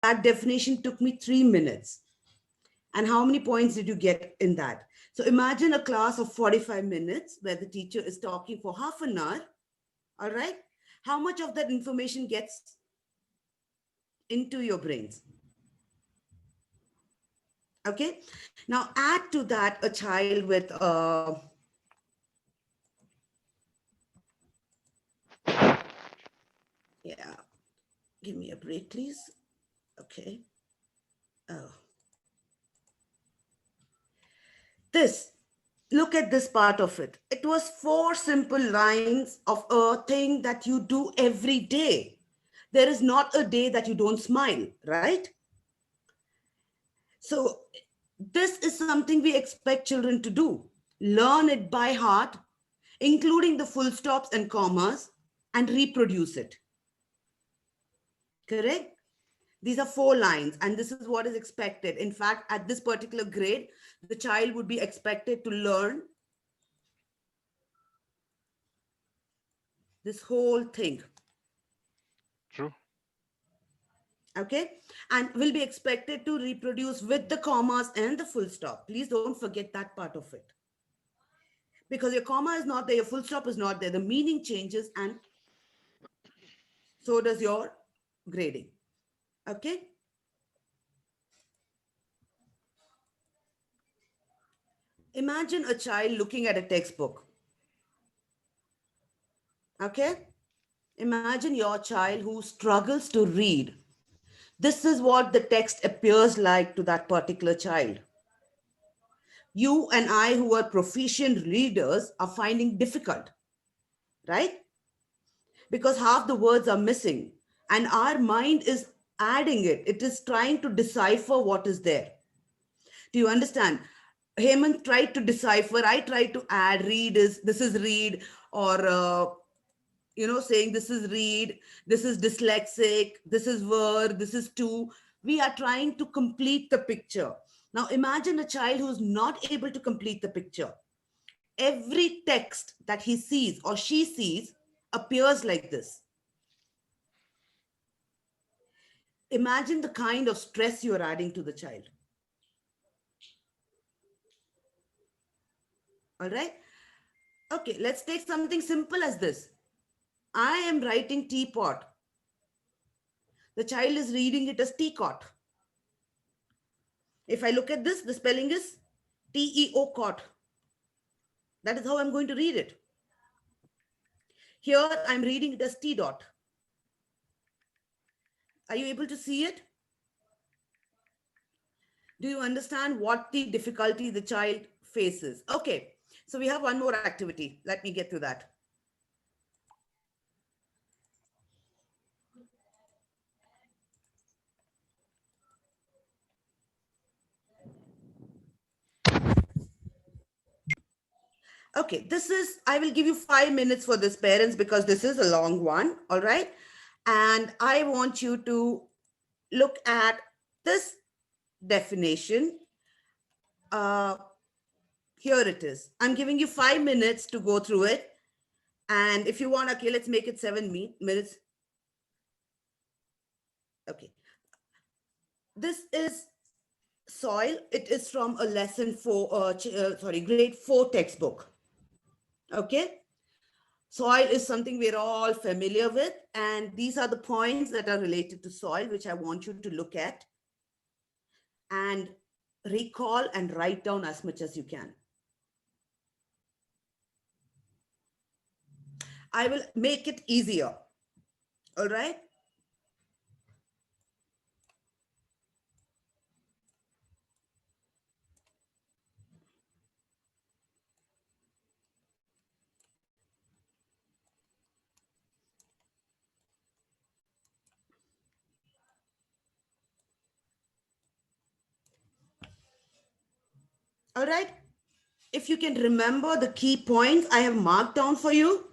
That definition took me 3 minutes. And how many points did you get in that? So imagine a class of 45 minutes where the teacher is talking for half an hour. All right. How much of that information gets into your brains? Okay. Now add to that a child with, yeah, give me a break, please. Okay. Oh, this, look at this part of it. It was 4 simple lines of a thing that you do every day. There is not a day that you don't smile, right? So this is something we expect children to do. Learn it by heart, including the full stops and commas, and reproduce it. Correct? These are 4 lines, and this is what is expected. In fact, at this particular grade, the child would be expected to learn this whole thing. True. Okay, and will be expected to reproduce with the commas and the full stop. Please don't forget that part of it, because your comma is not there, your full stop is not there, the meaning changes, and so does your grading. Okay, imagine a child looking at a textbook. Okay, imagine your child who struggles to read. This is what the text appears like to that particular child. You and I, who are proficient readers, are finding difficult, right? Because half the words are missing, and our mind is adding it. It is trying to decipher what is there. Do you understand? Hemant tried to decipher. I tried to add. Read is, this is read, or saying this is read, this is dyslexic, this is word, this is to. We are trying to complete the picture. Now imagine a child who is not able to complete the picture. Every text that he sees or she sees appears like this. Imagine the kind of stress you are adding to the child. All right. Okay, let's take something simple as this. I am writing teapot. The child is reading it as teacot. If I look at this, the spelling is Teo cot. That is how I'm going to read it. Here I'm reading it as T dot. Are you able to see it? Do you understand what the difficulty the child faces? Okay, so we have one more activity. Let me get to that. Okay, this is, I will give you 5 minutes for this, parents, because this is a long one. All right. And I want you to look at this definition. Uh, Here it is. I'm giving you 5 minutes to go through it. And if you want, okay, let's make it 7 minutes. Okay. This is soil. It is from a lesson four, grade 4 textbook. Okay. Soil is something we're all familiar with. And these are the points that are related to soil, which I want you to look at and recall and write down as much as you can. I will make it easier. All right. All right. If you can remember the key points I have marked down for you,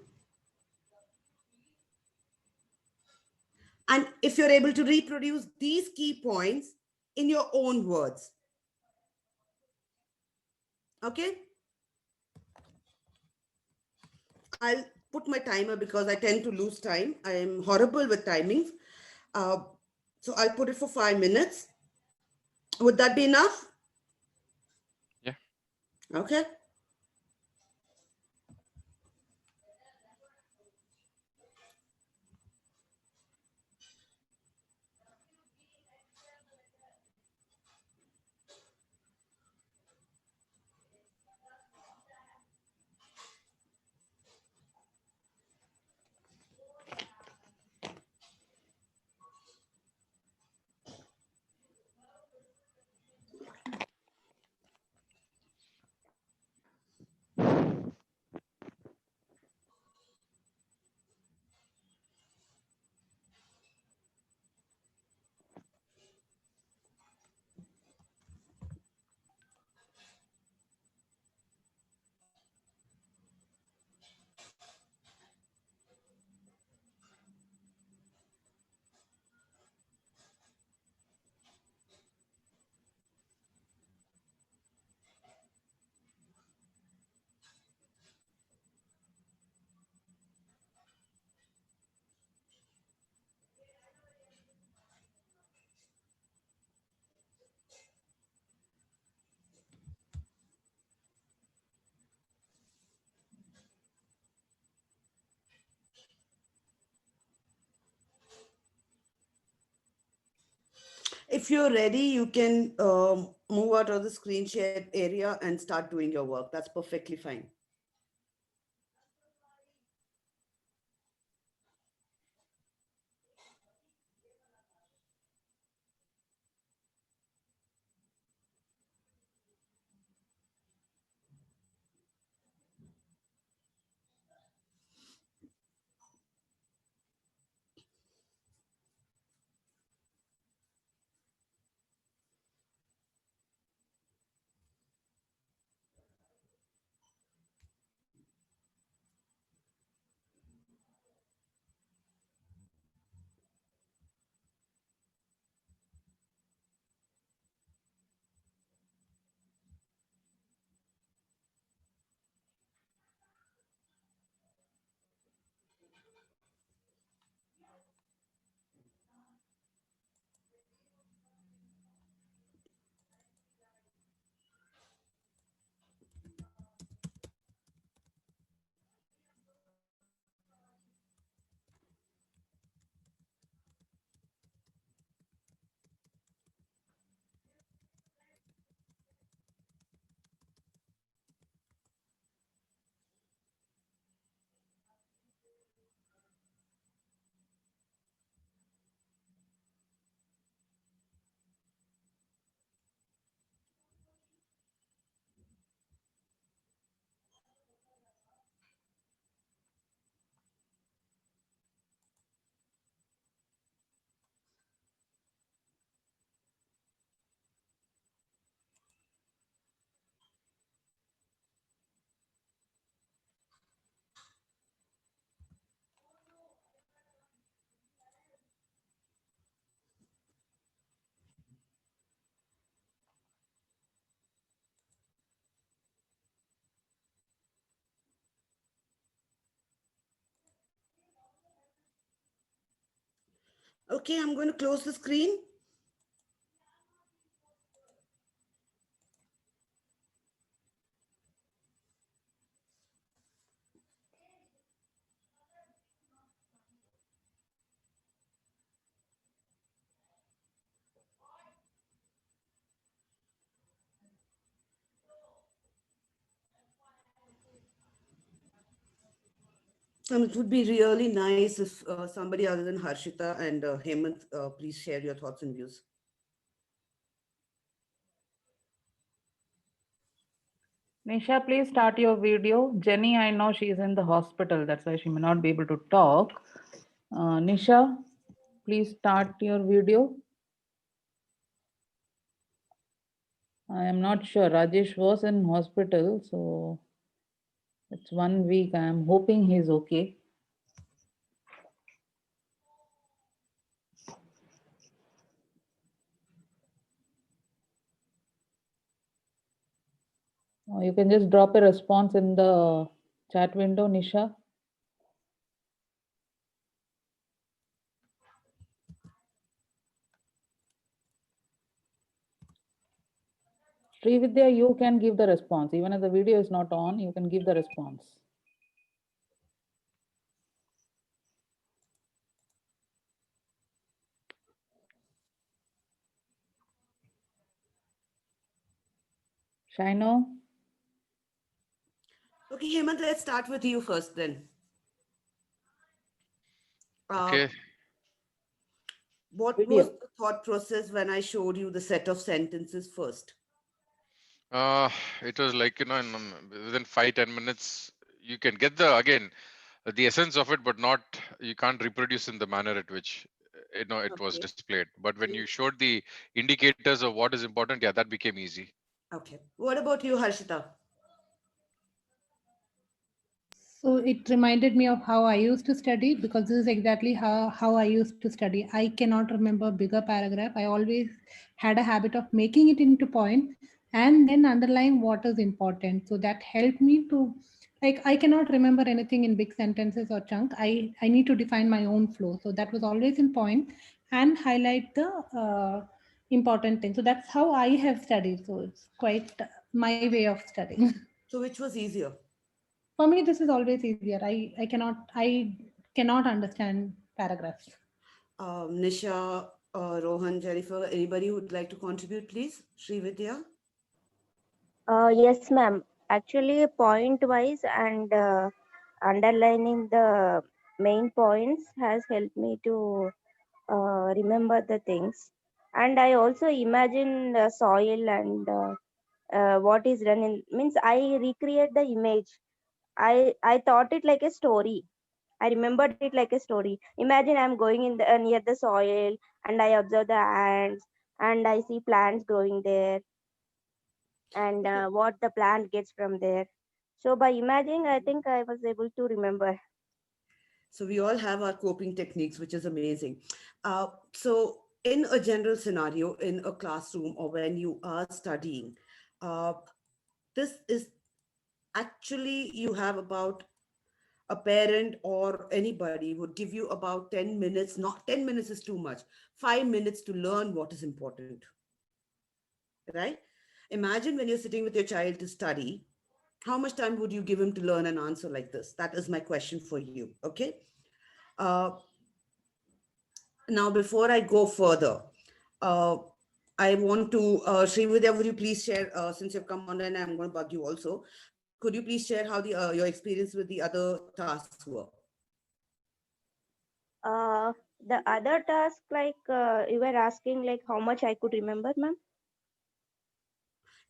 and if you're able to reproduce these key points in your own words. Okay. I'll put my timer because I tend to lose time. I am horrible with timings. Uh, So I'll put it for 5 minutes. Would that be enough? Yeah. Okay. If you're ready, you can move out of the screen share area and start doing your work. That's perfectly fine. Okay, I'm going to close the screen. It would be really nice if somebody other than Harshita and Hemant, please share your thoughts and views. Nisha, please start your video. Jenny, I know she's in the hospital. That's why she may not be able to talk. Nisha, please start your video. I am not sure. Rajesh was in hospital, so it's 1 week. I am hoping he's okay. You can just drop a response in the chat window, Nisha. Srividya, you can give the response. Even if the video is not on, you can give the response. Shaino? Okay, Hemant, let's start with you first then. Okay. What Video. was the thought process when I showed you the set of sentences first? Uh, it was like, within 5-10 minutes, you can get the essence of it, but not, you can't reproduce in the manner at which, it was Okay. displayed. But when you showed the indicators of what is important, yeah, that became easy. Okay. What about you, Harshita? So it reminded me of how I used to study, because this is exactly how I used to study. I cannot remember bigger paragraph. I always had a habit of making it into point and then underlying what is important. So that helped me to, like, I cannot remember anything in big sentences or chunk. I need to define my own flow. So that was always in point and highlight the important thing. So that's how I have studied. So it's quite my way of studying. So which was easier? For me, this is always easier. I cannot understand paragraphs. Nisha, Rohan, Jennifer, anybody who would like to contribute, please? Srividya? Yes, ma'am. Actually, point wise and underlining the main points has helped me to remember the things. And I also imagine the soil and what is done in, means I recreate the image. I thought it like a story. I remembered it like a story. Imagine I'm going in the, near the soil and I observe the ants and I see plants growing there and Okay. what the plant gets from there. So by imagining, I think I was able to remember. So we all have our coping techniques, which is amazing. So in a general scenario, in a classroom or when you are studying, uh, this is actually you have about a parent or anybody would give you about 10 minutes. Not 10 minutes is too much. 5 minutes to learn what is important, right? Imagine when you're sitting with your child to study, how much time would you give him to learn an answer like this? That is my question for you. Okay. Uh, Now, before I go further, uh, I want to, Srividya, would you please share, since you've come on and I'm going to bug you also, could you please share how your experience with the other tasks were? Uh, the other task, like you were asking, like how much I could remember, ma'am.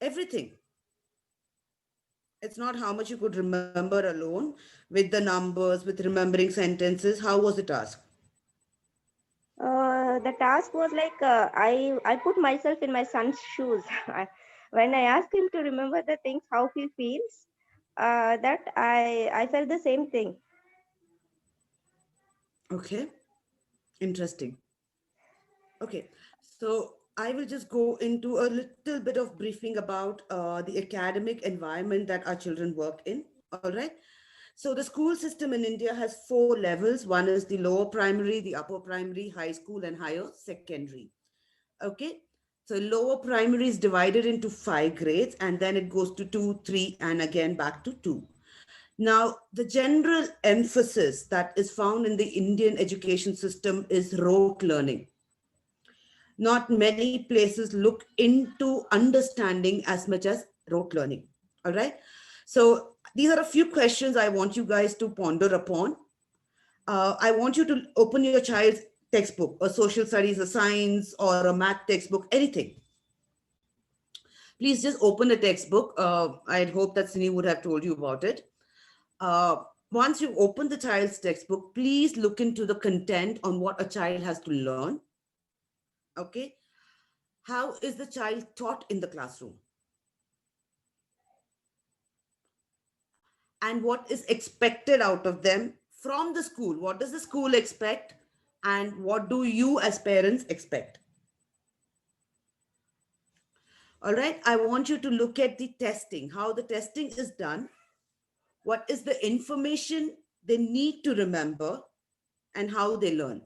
Everything. It's not how much you could remember alone with the numbers, with remembering sentences. How was the task? The task was like I put myself in my son's shoes. When I asked him to remember the things, how he feels, that I felt the same thing. Okay, interesting. Okay, so I will just go into a little bit of briefing about the academic environment that our children work in. All right. So the school system in India has four levels. One is the lower primary, the upper primary, high school, and higher secondary. Okay. So lower primary is divided into 5 grades, and then it goes to two, three, and again back to two. Now, the general emphasis that is found in the Indian education system is rote learning. Not many places look into understanding as much as rote learning. All right. So these are a few questions I want you guys to ponder upon. I want you to open your child's textbook, a social studies, a science, or a math textbook, anything. Please just open the textbook. I'd hope that Sini would have told you about it. Uh, Once you open the child's textbook, please look into the content on what a child has to learn. Okay. How is the child taught in the classroom? And what is expected out of them from the school? What does the school expect? And what do you as parents expect? All right. I want you to look at the testing, how the testing is done, what is the information they need to remember, and how they learn.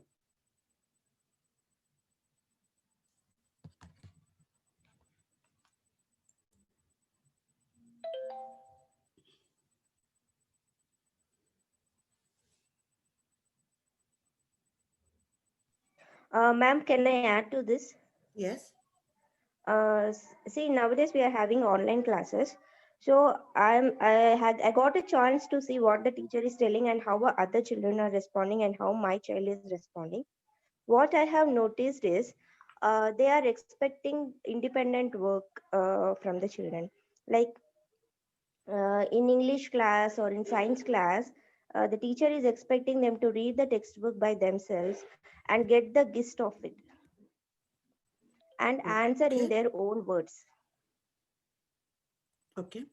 Ma'am, can I add to this? Yes. See, nowadays we are having online classes. So I got a chance to see what the teacher is telling and how other children are responding and how my child is responding. What I have noticed is they are expecting independent work from the children. Like in English class or in science class, the teacher is expecting them to read the textbook by themselves and get the gist of it and answer in Okay. their own words. Okay.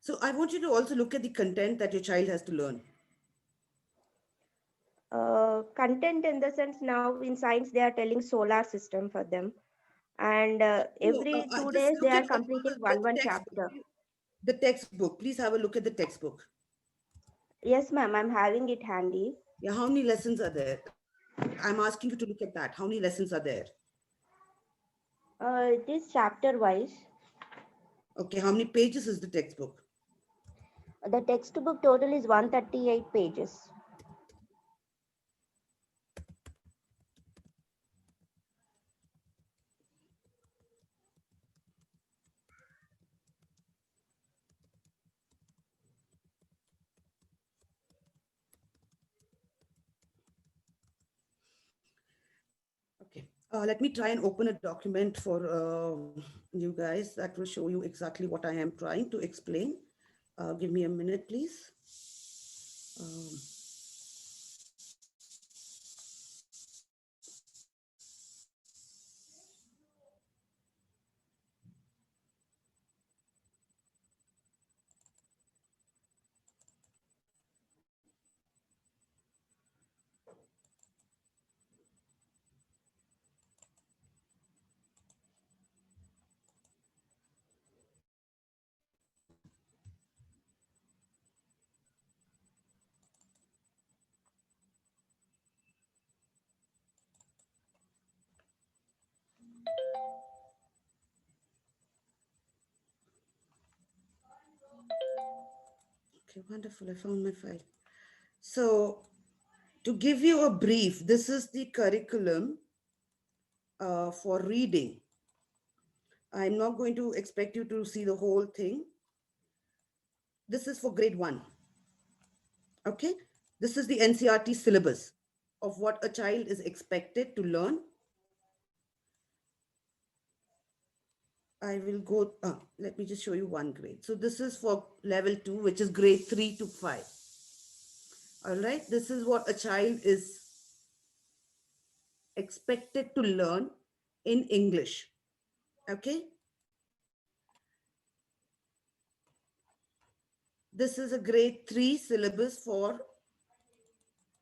So I want you to also look at the content that your child has to learn. Content in the sense, now in science they are telling solar system for them, and No, every two just days they look are at completing the one textbook. chapter. The textbook. Please have a look at the textbook. Yes, ma'am, I'm having it handy. Yeah, how many lessons are there? I'm asking you to look at that. How many lessons are there? It is chapter wise. Okay, how many pages is the textbook? The textbook total is 138 pages. Okay, let me try and open a document for you guys that will show you exactly what I am trying to explain. Give me a minute, please. Um, okay, wonderful. I found my file. So to give you a brief, this is the curriculum for reading. I'm not going to expect you to see the whole thing. This is for grade 1. Okay, this is the NCERT syllabus of what a child is expected to learn. I will go, let me just show you one grade. So this is for level 2, which is grade 3 to 5. All right, this is what a child is expected to learn in English. Okay, this is a grade 3 syllabus for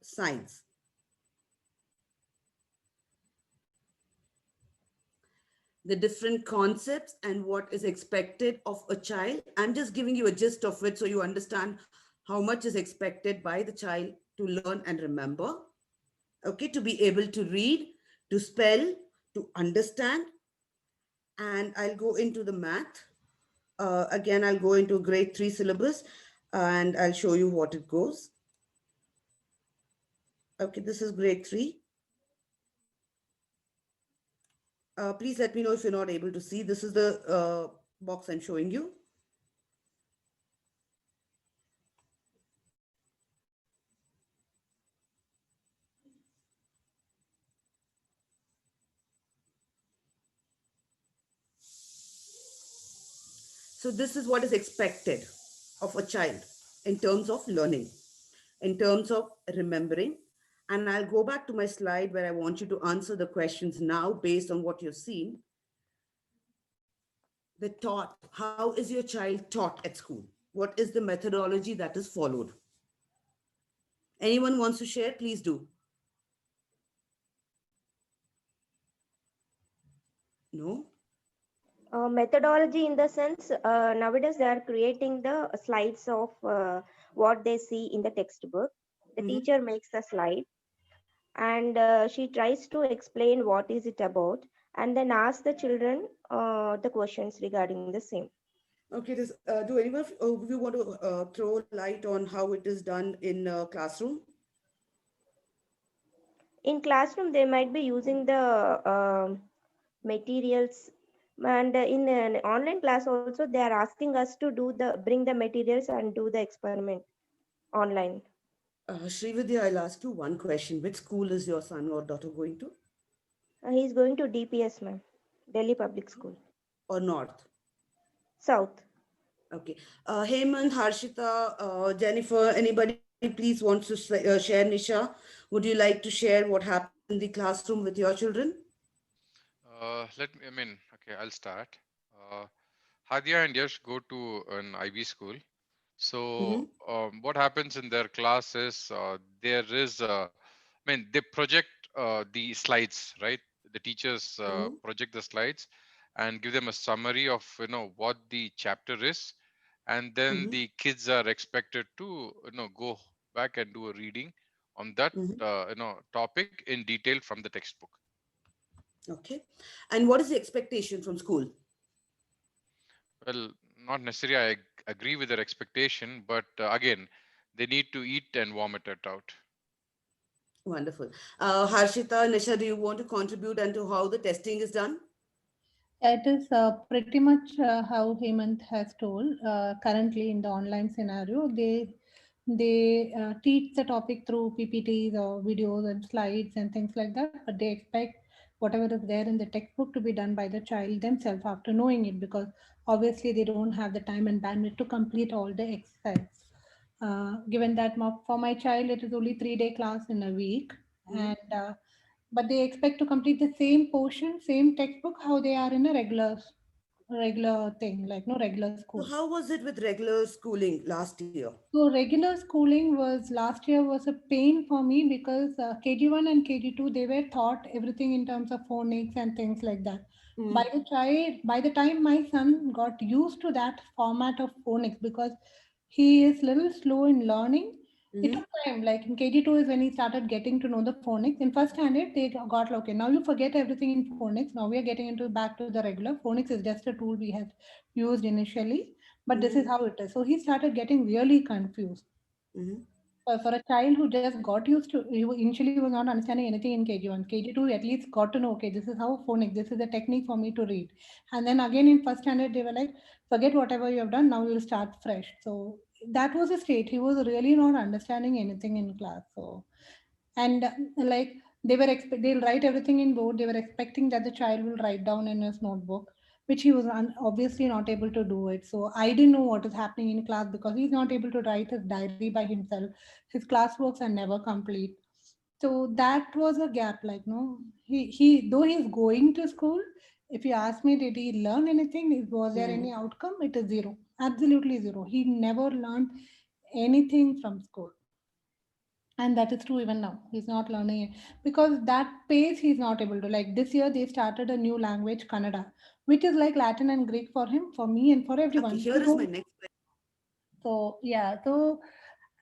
science. The different concepts and what is expected of a child. I'm just giving you a gist of it so you understand how much is expected by the child to learn and remember. Okay, to be able to read, to spell, to understand. And I'll go into the math. Again, I'll go into grade 3 syllabus and I'll show you what it goes. Okay, this is grade 3. Please let me know if you're not able to see. This is the box I'm showing you. So this is what is expected of a child in terms of learning, in terms of remembering. And I'll go back to my slide where I want you to answer the questions now based on what you've seen. The taught, how is your child taught at school? What is the methodology that is followed? Anyone wants to share, please do. No? Methodology in the sense, nowadays they are creating the slides of what they see in the textbook. The Mhm. teacher makes the slide and she tries to explain what is it about and then ask the children the questions regarding the same. Okay, do anyone of you want to throw light on how it is done in a classroom? In classroom, they might be using the materials, and in an online class also, they are asking us to bring the materials and do the experiment online. Srividya, I'll ask you one question. Which school is your son or daughter going to? He's going to DPS, ma'am, Delhi Public School, Or North? South. Okay. Hemant, Harshita, Jennifer, anybody please wants to share? Nisha, would you like to share what happened in the classroom with your children? Let me, I mean, okay, I'll start. Uh, Hadia and Yash go to an IB school. Mm-hmm. So what happens in their class is there is, I mean, they project the slides, right? The teachers Mm-hmm. project the slides and give them a summary of what the chapter is, and then Mm-hmm. the kids are expected to go back and do a reading on that Mm-hmm. topic in detail from the textbook. Okay. And what is the expectation from school? Well, not necessarily I agree with their expectation, but again, they need to eat and vomit it out. Wonderful. Harshita, Nisha, do you want to contribute into how the testing is done? It is pretty much how Hemant has told. Currently, in the online scenario, they teach the topic through PPTs or videos and slides and things like that. But they expect whatever is there in the textbook to be done by the child themselves after knowing it, because obviously they don't have the time and bandwidth to complete all the exercise. Given that for my child, it is only 3-day class in a week, Mhm. and but they expect to complete the same portion, same textbook, how they are in a regular thing, like no regular So school. how was it with regular schooling last year? So regular schooling was last year was a pain for me because KG1 and KG2 they were taught everything in terms of phonics and things like that. Mm-hmm. By the time my son got used to that format of phonics, because he is little slow in learning, it Mm-hmm. took time. Like in KG2 is when he started getting to know the phonics. In first standard, they got okay. Now you forget everything in phonics. Now we are getting into back to the regular. Phonics is just a tool we had used initially, but this Mm-hmm. is how it is. So he started getting really confused. Mm-hmm. For a child who just got used to, he initially was not understanding anything in KG1. KG2 at least got to know, okay, this is how phonics, this is the technique for me to read. And then again in first standard, they were like, forget whatever you have done, now you'll start fresh. So that was a state. He was really not understanding anything in class. So, and like they'll write everything in board. They were expecting that the child will write down in his notebook, which he was obviously not able to do it. So I didn't know what is happening in class because he's not able to write his diary by himself. His classworks are never complete. So that was a gap. Like no, he though he's going to school. If you ask me, did he learn anything? Was there Mm-hmm. any outcome? It is zero, absolutely zero. He never learned anything from school, and that is true even now. He's not learning it because that pace he's not able to. Like this year they started a new language, Kannada, which is like Latin and Greek for him, for me, and for Okay, everyone. here is my next question. So yeah, so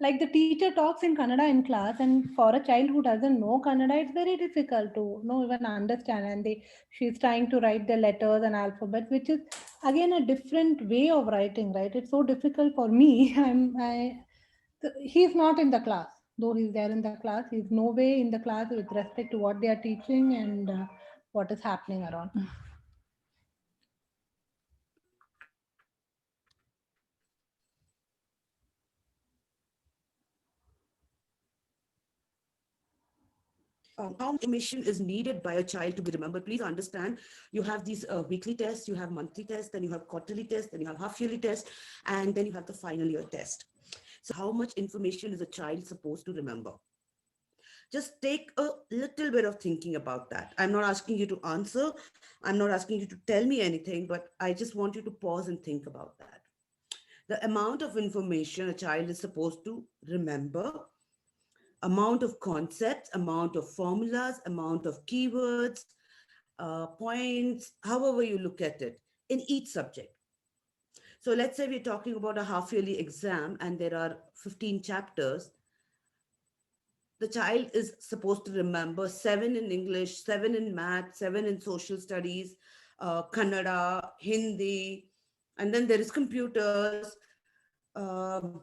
like the teacher talks in Kannada in class, and for a child who doesn't know Kannada, it's very difficult to know even understand. And she's trying to write the letters and alphabet, which is again a different way of writing, right? It's so difficult for me. He's not in the class, though he's there in the class. He's no way in the class with respect to what they are teaching and what is happening around. How much information is needed by a child to be remembered? Please understand, you have these weekly tests, you have monthly tests, then you have quarterly tests, then you have half yearly tests, and then you have the final year test. So how much information is a child supposed to remember? Just take a little bit of thinking about that. I'm not asking you to answer, I'm not asking you to tell me anything, but I just want you to pause and think about that. The amount of information a child is supposed to remember, amount of concepts, amount of formulas, amount of keywords, points, however you look at it, in each subject. So let's say we're talking about a half yearly exam and there are 15 chapters. The child is supposed to remember 7 in English, 7 in math, 7 in social studies, Kannada, Hindi, and then there is computers, um,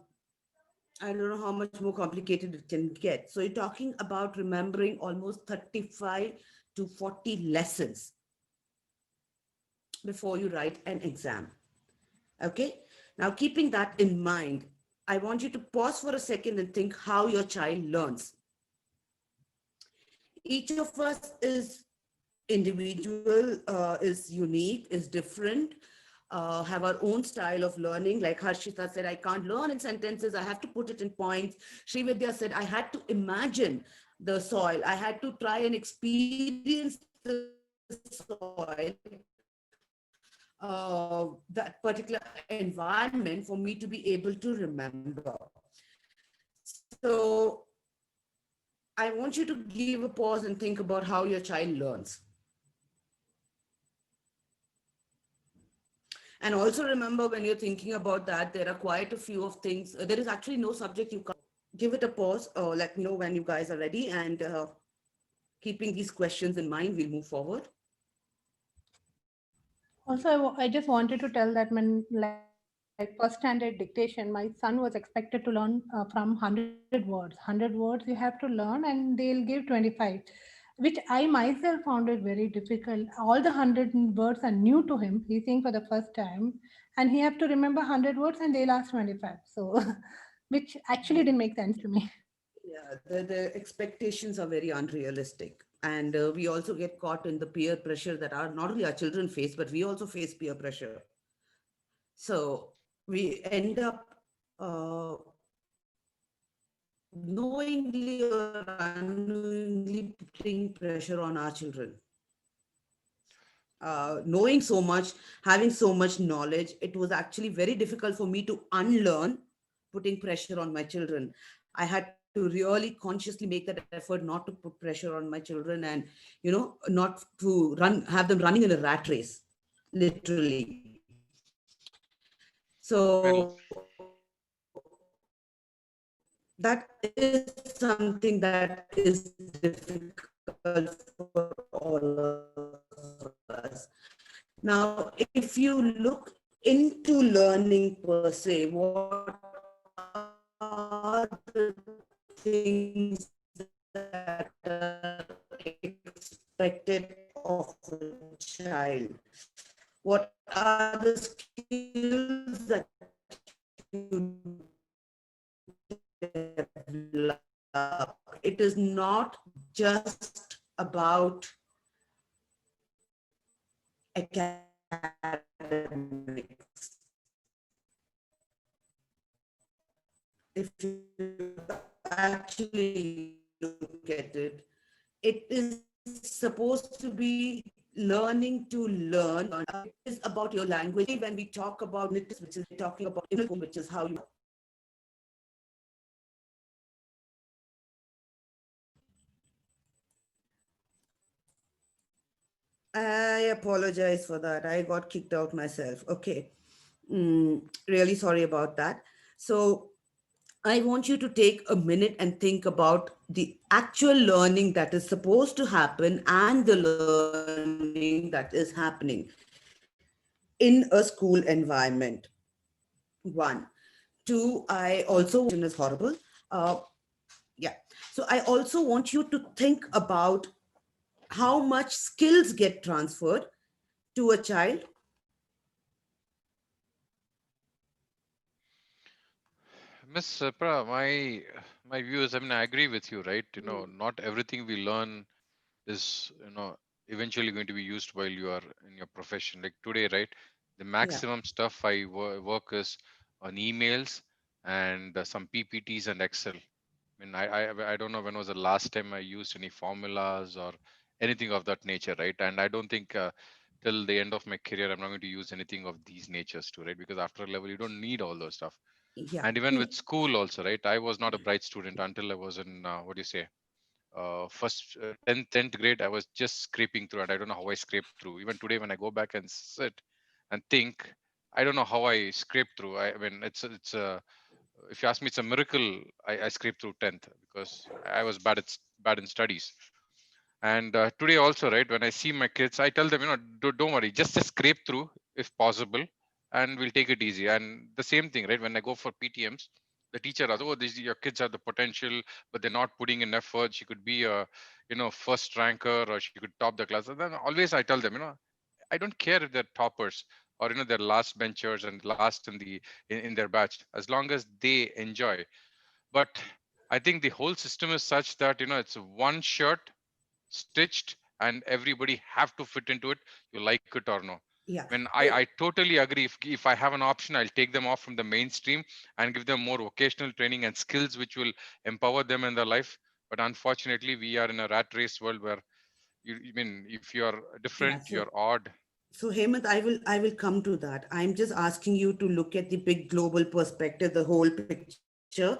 I don't know how much more complicated it can get. So you're talking about remembering almost 35 to 40 lessons before you write an exam. Okay. Now, keeping that in mind, I want you to pause for a second and think how your child learns. Each of us is individual, is unique, is different, have our own style of learning. Like Harshita said, I can't learn in sentences, I have to put it in points. Srividya said, I had to imagine the soil, I had to try and experience the soil, that particular environment for me to be able to remember. So I want you to give a pause and think about how your child learns. And also remember, when you're thinking about that, there are quite a few of things. There is actually no subject you can't. Give it a pause, or let me know when you guys are ready. And keeping these questions in mind, we'll move forward. Also, I just wanted to tell that when, like, first standard dictation, my son was expected to learn from 100 words. 100 words you have to learn, and they'll give 25, which I myself found it very difficult. All the 100 words are new to him. He's seeing for the first time, and he have to remember 100 words, and they'll ask 25. So, which actually didn't make sense to me. Yeah, the expectations are very unrealistic. And we also get caught in the peer pressure that our not only our children face, but we also face peer pressure. So we end up knowingly or unknowingly putting pressure on our children. Knowing so much, having so much knowledge, it was actually very difficult for me to unlearn putting pressure on my children. I had to really consciously make that effort not to put pressure on my children, and not to have them running in a rat race, literally. Well, So that is something that is difficult for all of us. Now, if you look into learning per se, what are the things that are expected of a child? What are the skills that you develop? It is not just about academics. If you actually look at it, it is supposed to be learning to learn. It is about your language. When we talk about it, which is talking about which is how you. I apologize for that. I got kicked out myself. Okay. Really sorry about that. So I want you to take a minute and think about the actual learning that is supposed to happen and the learning that is happening in a school environment. One. Two, I also is horrible. Uh, yeah. So I also want you to think about how much skills get transferred to a child. Miss Pra, my view is, I mean, I agree with you, right? Not everything we learn is, eventually going to be used while you are in your profession. Like today, right? The Yeah. maximum stuff I work is on emails and some PPTs and Excel. I mean, I don't know when was the last time I used any formulas or anything of that nature, right? And I don't think till the end of my career I'm not going to use anything of these natures too, right? Because after a level you don't need all those stuff. Yeah. And even with school also, right? I was not a bright student until I was in what do you say? First 10th grade. I was just scraping through, and I don't know how I scraped through. Even today, when I go back and sit and think, I don't know how I scraped through. I mean, it's a if you ask me, it's a miracle I scraped through 10th because I was bad in studies. And today also, right, when I see my kids, I tell them, don't worry, just scrape through if possible, and we'll take it easy. And the same thing, right, when I go for PTMs, the teacher as, oh, your kids have the potential, but they're not putting in effort. She could be a, first ranker, or she could top the class. And then always I tell them, I don't care if they're toppers or they're last benchers and last in their batch, as long as they enjoy. But I think the whole system is such that it's one shirt stitched and everybody have to fit into it, you like it or no. Yeah. When I totally agree, if I have an option, I'll take them off from the mainstream and give them more vocational training and skills which will empower them in their life. But unfortunately, we are in a rat race world where I mean, if you're Yeah. different, you're odd. So Hemant, I will come to that. I'm just asking you to look at the big global perspective, the whole picture.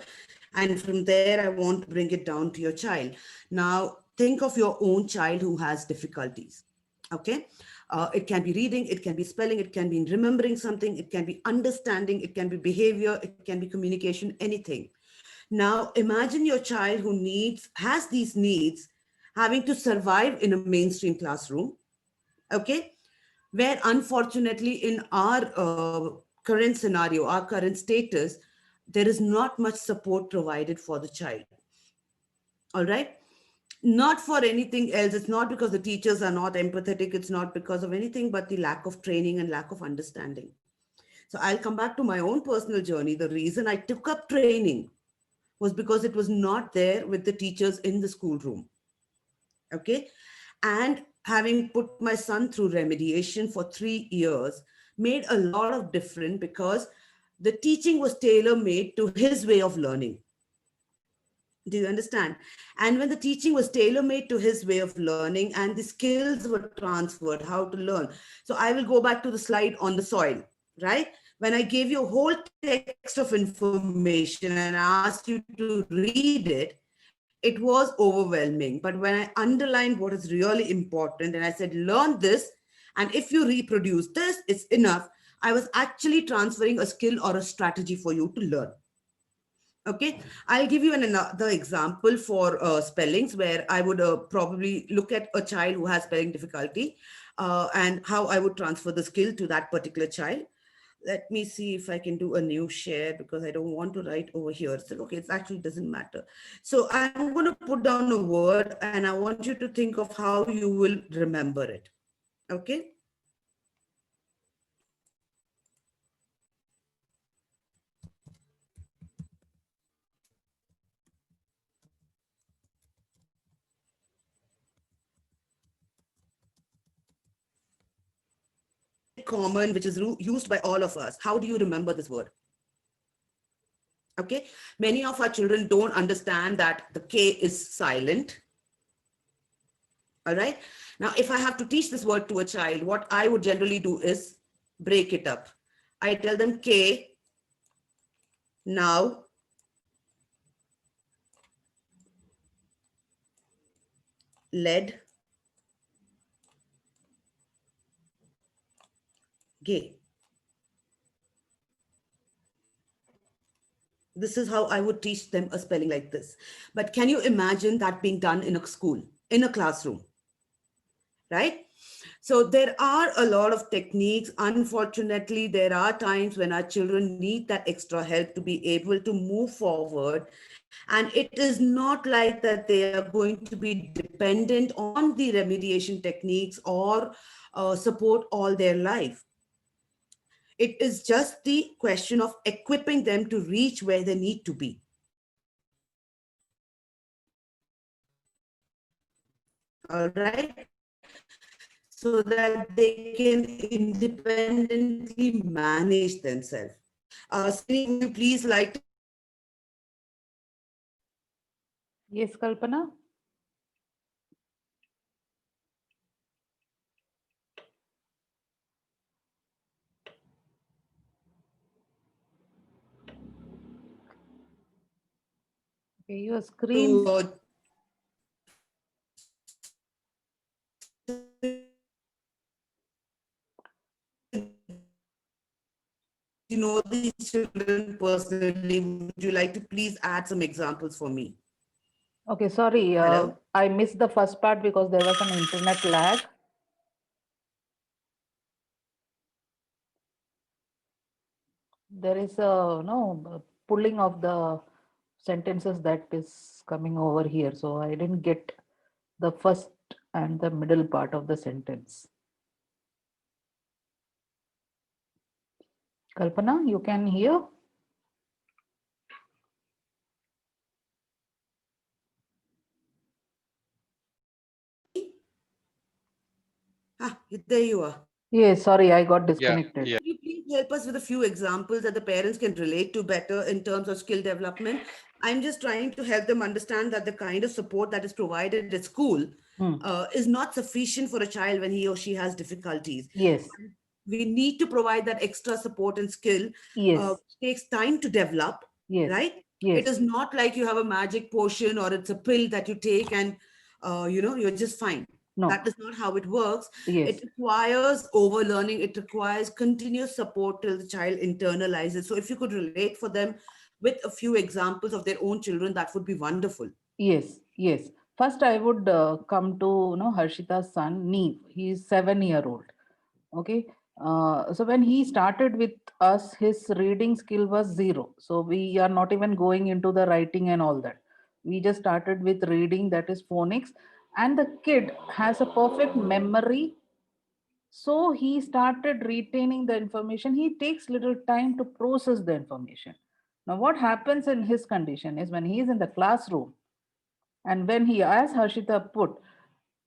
And from there, I want to bring it down to your child. Now, think of your own child who has difficulties. Okay. It can be reading, it can be spelling, it can be remembering something, it can be understanding, it can be behavior, it can be communication, anything. Now, imagine your child who has these needs, having to survive in a mainstream classroom. Okay, where unfortunately in our current scenario, our current status, there is not much support provided for the child. All right. Not for anything else. It's not because the teachers are not empathetic. It's not because of anything but the lack of training and lack of understanding. So I'll come back to my own personal journey. The reason I took up training was because it was not there with the teachers in the schoolroom. Okay. And having put my son through remediation for 3 years made a lot of difference, because the teaching was tailor made to his way of learning. Do you understand? And when the teaching was tailor made to his way of learning and the skills were transferred, how to learn. So I will go back to the slide on the soil, right? When I gave you a whole text of information and asked you to read it was overwhelming. But when I underlined what is really important and I said, learn this, and if you reproduce this, it's enough, I was actually transferring a skill or a strategy for you to learn. Okay, I'll give you another example for spellings, where I would probably look at a child who has spelling difficulty and how I would transfer the skill to that particular child. Let me see if I can do a new share, because I don't want to write over here. So, okay, it actually doesn't matter. So I'm going to put down a word and I want you to think of how you will remember it. Okay. Common, which is used by all of us. How do you remember this word? Okay, many of our children don't understand that the K is silent. All right. Now, if I have to teach this word to a child, what I would generally do is break it up. I tell them K, now, lead, gay. This is how I would teach them a spelling like this. But can you imagine that being done in a school, in a classroom, right? So there are a lot of techniques. Unfortunately, there are times when our children need that extra help to be able to move forward. And it is not like that they are going to be dependent on the remediation techniques or support all their life. It is just the question of equipping them to reach where they need to be. All right. So that they can independently manage themselves. Srini, would you please like to? Yes, Kalpana. Okay, your screen. You know these children personally, would you like to please add some examples for me? Okay, sorry, Hello? I missed the first part because there was an internet lag. There is a pulling of the sentences that is coming over here. So I didn't get the first and the middle part of the sentence. Kalpana, you can hear? There you are. Yes, sorry, I got Yeah, disconnected. yeah. Could you please help us with a few examples that the parents can relate to better in terms of skill development? I'm just trying to help them understand that the kind of support that is provided at school Hmm. is not sufficient for a child when he or she has difficulties. Yes, We need to provide that extra support and skill. yes, Which takes time to develop, yes, right? yes. It is not like you have a magic potion or it's a pill that you take and you're just fine. No, That is not how it works. yes, It requires overlearning. It requires continuous support till the child internalizes. So if you could relate for them with a few examples of their own children, that would be wonderful. yes, yes. First, I would come to Harshita's son, Neve. He is 7-year-old. Okay. So when he started with us, his reading skill was 0. So we are not even going into the writing and all that. We just started with reading, that is phonics, and the kid has a perfect memory. So he started retaining the information. He takes little time to process the information. Now, what happens in his condition is when he is in the classroom and when he, as Harshita put,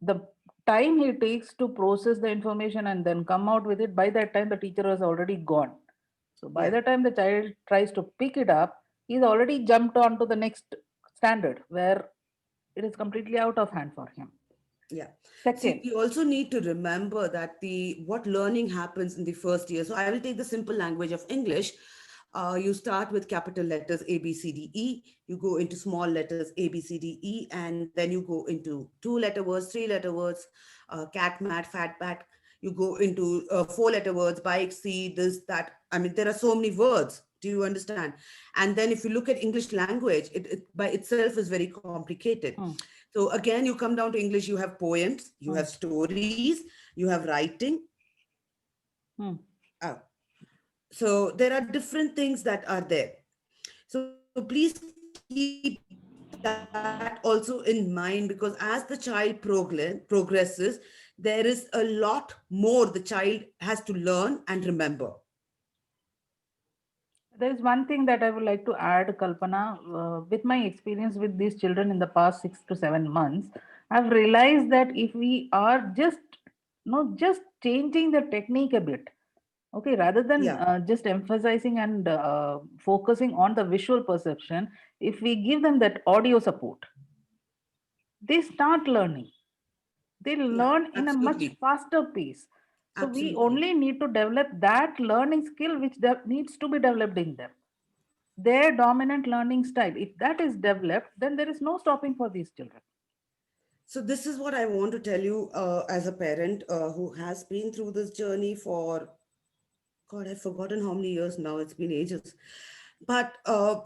the time he takes to process the information and then come out with it, by that time the teacher has already gone. So by Yeah. the time the child tries to pick it up, he's already jumped on to the next standard where it is completely out of hand for him. Yeah. Second, See, we also need to remember that what learning happens in the first year. So I will take the simple language of English. You start with capital letters A, B, C, D, E. You go into small letters A, B, C, D, E, and then you go into 2-letter words, 3-letter words, cat, mat, fat, bat. You go into 4-letter words, bike, see, this, that. I mean, there are so many words. Do you understand? And then if you look at English language, it by itself is very complicated. So again, you come down to English, you have poems, you have stories, you have writing. So there are different things that are there. So please keep that also in mind, because as the child progresses, there is a lot more the child has to learn and remember. there is one thing that I would like to add, Kalpana. With my experience with these children in the past 6 to 7 months, I've realized that if we are just changing the technique a bit, okay, rather than just emphasizing and focusing on the visual perception, if we give them that audio support, they start learning. They learn in a much faster pace. So we only need to develop that learning skill which needs to be developed in them. Their dominant learning style, if that is developed, then there is no stopping for these children. So this is what I want to tell you as a parent who has been through this journey for, God, I've forgotten how many years now. It's been ages. But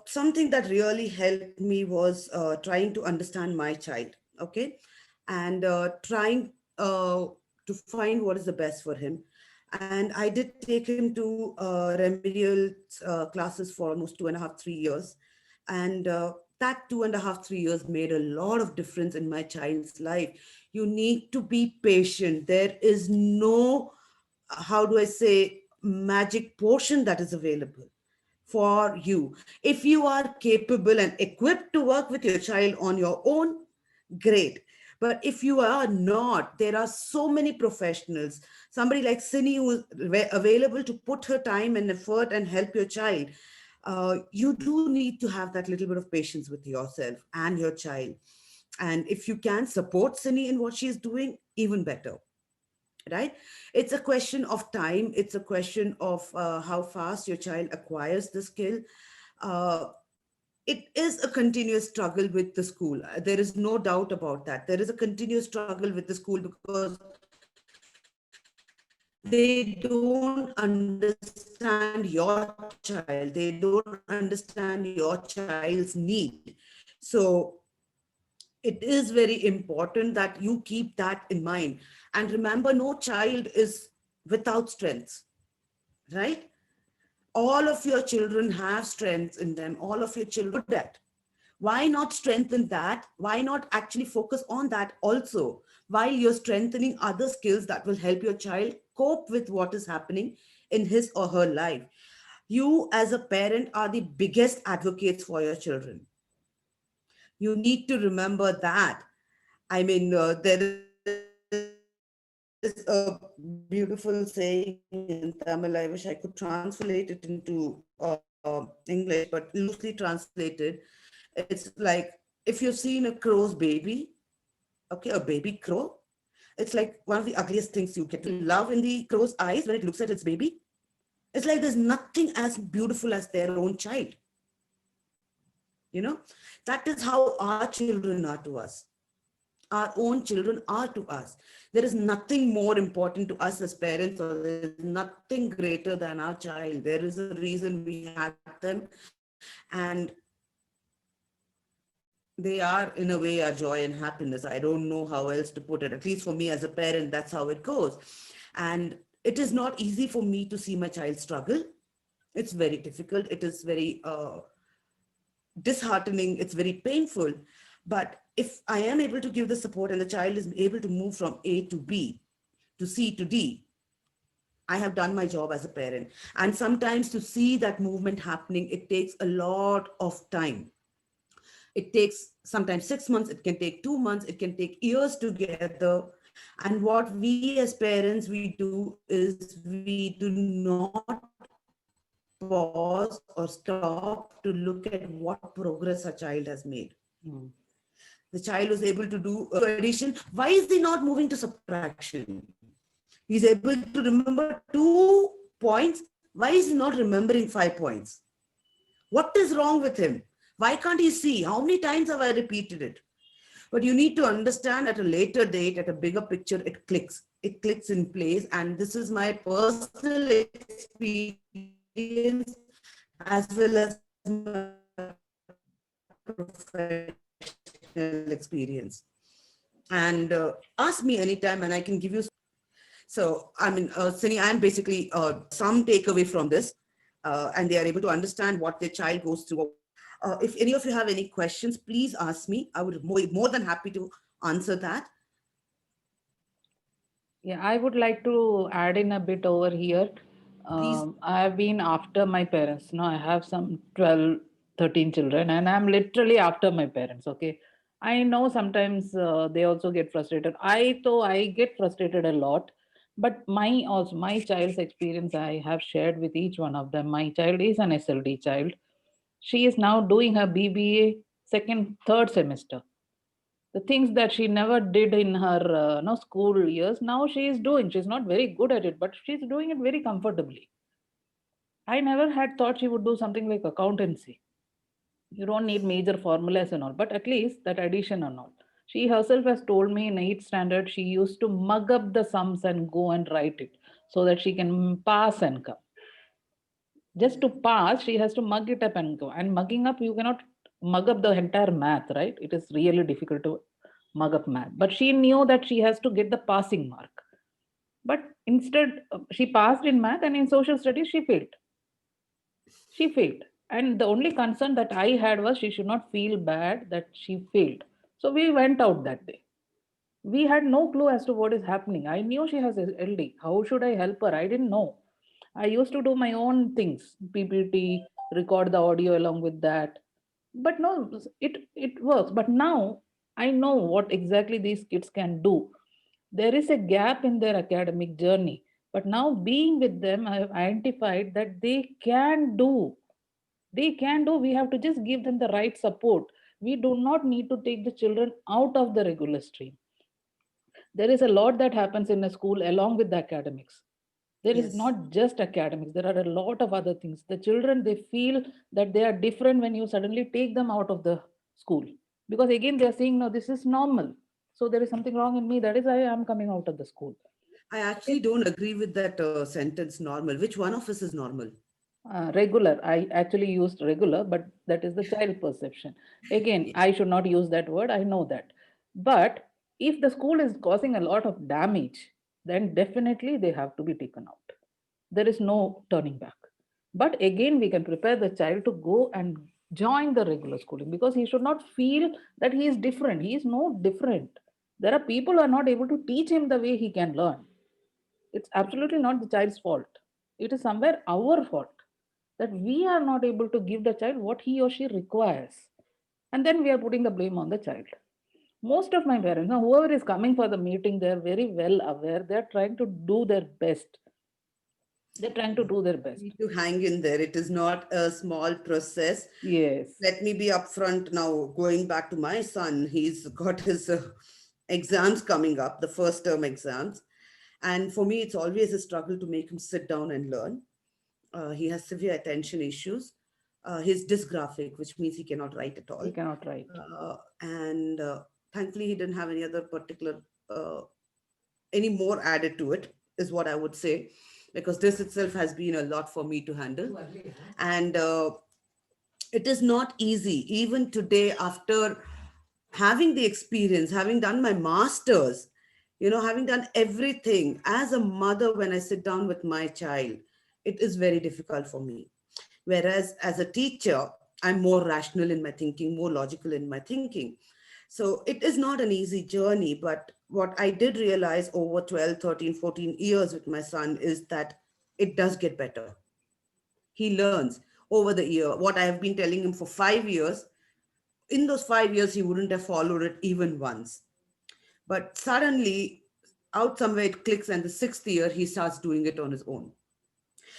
something that really helped me was trying to understand my child, okay? And trying to find what is the best for him. And I did take him to remedial classes for almost 2.5, 3 years. And that 2.5, 3 years made a lot of difference in my child's life. You need to be patient. There is no, how do I say, magic potion that is available for you. If you are capable and equipped to work with your child on your own, great. But if you are not, there are so many professionals. Somebody like Cine who is available to put her time and effort and help your child. You do need to have that little bit of patience with yourself and your child. And if you can support Cine in what she's doing, even better. Right? It's a question of time. It's a question of how fast your child acquires the skill. It is a continuous struggle with the school. There is no doubt about that. There is a continuous struggle with the school because they don't understand your child. They don't understand your child's need. So it is very important that you keep that in mind. And remember, no child is without strengths, right? All of your children have strengths in them. All of your children are good at. Why not strengthen that? Why not actually focus on that also, while you're strengthening other skills that will help your child cope with what is happening in his or her life? You, as a parent, are the biggest advocates for your children. You need to remember that. I mean, there is a beautiful saying in Tamil. I wish I could translate it into English, but loosely translated, it's like, if you've seen a crow's baby, okay, a baby crow, it's like one of the ugliest things you get to see love in the crow's eyes when it looks at its baby. It's like there's nothing as beautiful as their own child. You know, that is how our children are to us. Our own children are to us. There is nothing more important to us as parents, or there is nothing greater than our child. There is a reason we had them, and they are, in a way, our joy and happiness. I don't know how else to put it. At least for me as a parent, that's how it goes. And it is not easy for me to see my child struggle. It's very difficult. It is very disheartening. It's very painful. But if I am able to give the support and the child is able to move from A to B to C to D, I have done my job as a parent. And sometimes to see that movement happening, it takes a lot of time. It takes sometimes 6 months, it can take 2 months, it can take years together. And what we as parents, we do is we do not pause or stop to look at what progress a child has made. The child was able to do addition. Why is he not moving to subtraction? He's able to remember 2 points. Why is he not remembering 5 points? What is wrong with him? Why can't he see? How many times have I repeated it? But you need to understand, at a later date, at a bigger picture, it clicks. It clicks in place. And this is my personal experience as well as my professional experience. And ask me anytime and I can give you. So, I mean, Sini, I'm basically some takeaway from this, and they are able to understand what their child goes through. If any of you have any questions, please ask me. I would be more than happy to answer that. Yeah, I would like to add in a bit over here. Please. I have been after my parents. Now I have some 12, 13 children, and I'm literally after my parents. Okay. I know sometimes they also get frustrated. I get frustrated a lot, but my child's experience I have shared with each one of them. My child is an SLD child. She is now doing her BBA second, third semester. The things that she never did in her no school years, now she is doing. She's not very good at it, but she's doing it very comfortably. I never had thought she would do something like accountancy. You don't need major formulas and all, but at least that addition and all. She herself has told me in 8th standard she used to mug up the sums and go and write it so that she can pass and come. Just to pass, she has to mug it up and go. And mugging up, you cannot mug up the entire math, right? It is really difficult to mug up math. But she knew that she has to get the passing mark. But instead, she passed in math, and in social studies, she failed. She failed. And the only concern that I had was she should not feel bad that she failed. So we went out that day. We had no clue as to what is happening. I knew she has LD. How should I help her? I didn't know. I used to do my own things, PPT, record the audio along with that. But no, it works. But now I know what exactly these kids can do. There is a gap in their academic journey. But now being with them, I have identified that they can do. They can do. We have to just give them the right support. We do not need to take the children out of the regular stream. There is a lot that happens in a school along with the academics. There is Yes. not just academics, there are a lot of other things. The children, they feel that they are different when you suddenly take them out of the school, because again they are saying, no, this is normal, so there is something wrong in me, that is why I am coming out of the school. I actually don't agree with that sentence, normal. Which one of us is normal? Regular, I actually used regular, but that is the child perception. Again, Yes. I should not use that word, I know that. But if the school is causing a lot of damage, then definitely they have to be taken out. There is no turning back. But again, we can prepare the child to go and join the regular schooling, because he should not feel that he is different. He is no different. There are people who are not able to teach him the way he can learn. It's absolutely not the child's fault. It is somewhere our fault that we are not able to give the child what he or she requires. And then we are putting the blame on the child. Most of my parents, now whoever is coming for the meeting, they're very well aware. They're trying to do their best. They're trying to do their best. Need to hang in there. It is not a small process. Yes. Let me be upfront now. Going back to my son, he's got his exams coming up, the first term exams. And for me, it's always a struggle to make him sit down and learn. He has severe attention issues. He's dysgraphic, which means he cannot write at all. He cannot write. And thankfully, he didn't have any other particular, any more added to it, is what I would say, because this itself has been a lot for me to handle. And it is not easy. Even today, after having the experience, having done my master's, having done everything as a mother, when I sit down with my child, it is very difficult for me. Whereas as a teacher, I'm more rational in my thinking, more logical in my thinking. So it is not an easy journey, but what I did realize over 12, 13, 14 years with my son is that it does get better. He learns over the year. What I have been telling him for 5 years, in those 5 years, he wouldn't have followed it even once. But suddenly, out somewhere it clicks, and the 6th year, he starts doing it on his own.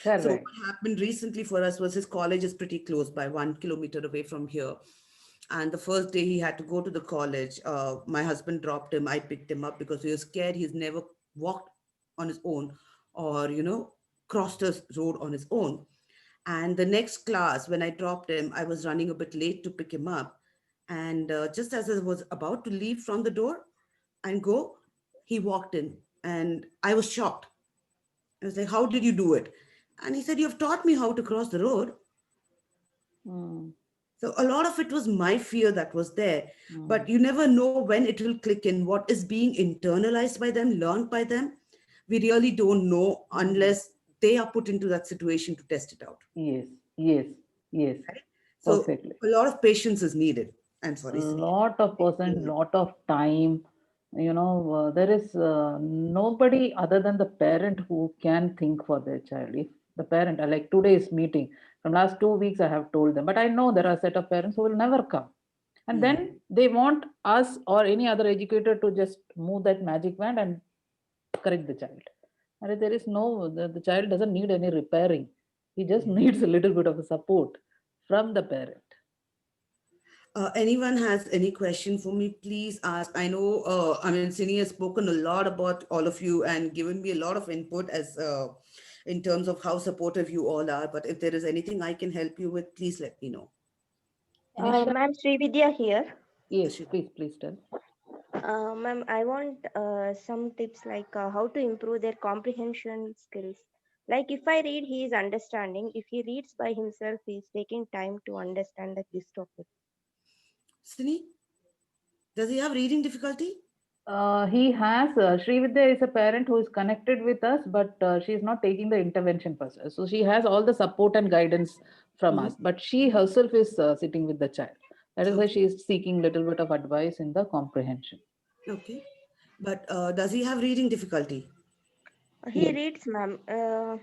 Correct. So what happened recently for us was his college is pretty close by 1 kilometer away from here. And the first day he had to go to the college, my husband dropped him. I picked him up because he was scared. He's never walked on his own or, crossed a road on his own. And the next class, when I dropped him, I was running a bit late to pick him up. And just as I was about to leave from the door and go, he walked in and I was shocked. I was like, how did you do it? And he said, you've taught me how to cross the road. Mm. So a lot of it was my fear that was there, Mm. but you never know when it will click in, what is being internalized by them, learned by them. We really don't know unless they are put into that situation to test it out. Yes, yes, yes. Right? So Perfectly. a lot of patience is needed. I'm A sorry. Sri. lot of percent, lot of time. There is nobody other than the parent who can think for their child. If the parent, like today's meeting, from last 2 weeks, I have told them, but I know there are a set of parents who will never come. And then they want us or any other educator to just move that magic wand and correct the child. And there is no, the child doesn't need any repairing. He just needs a little bit of a support from the parent. Anyone has any question for me, please ask. I know, Sini has spoken a lot about all of you and given me a lot of input as in terms of how supportive you all are. But if there is anything I can help you with, please let me know. Ma'am, Srividya here. Yes, please tell. Ma'am, I want some tips like how to improve their comprehension skills. Like if I read, he is understanding. If he reads by himself, he is taking time to understand the gist of it. Sini, does he have reading difficulty? He has, Srividya is a parent who is connected with us, but she is not taking the intervention first. So she has all the support and guidance from us, but she herself is sitting with the child. That is why she is seeking little bit of advice in the comprehension. Okay. But does he have reading difficulty? He reads, ma'am.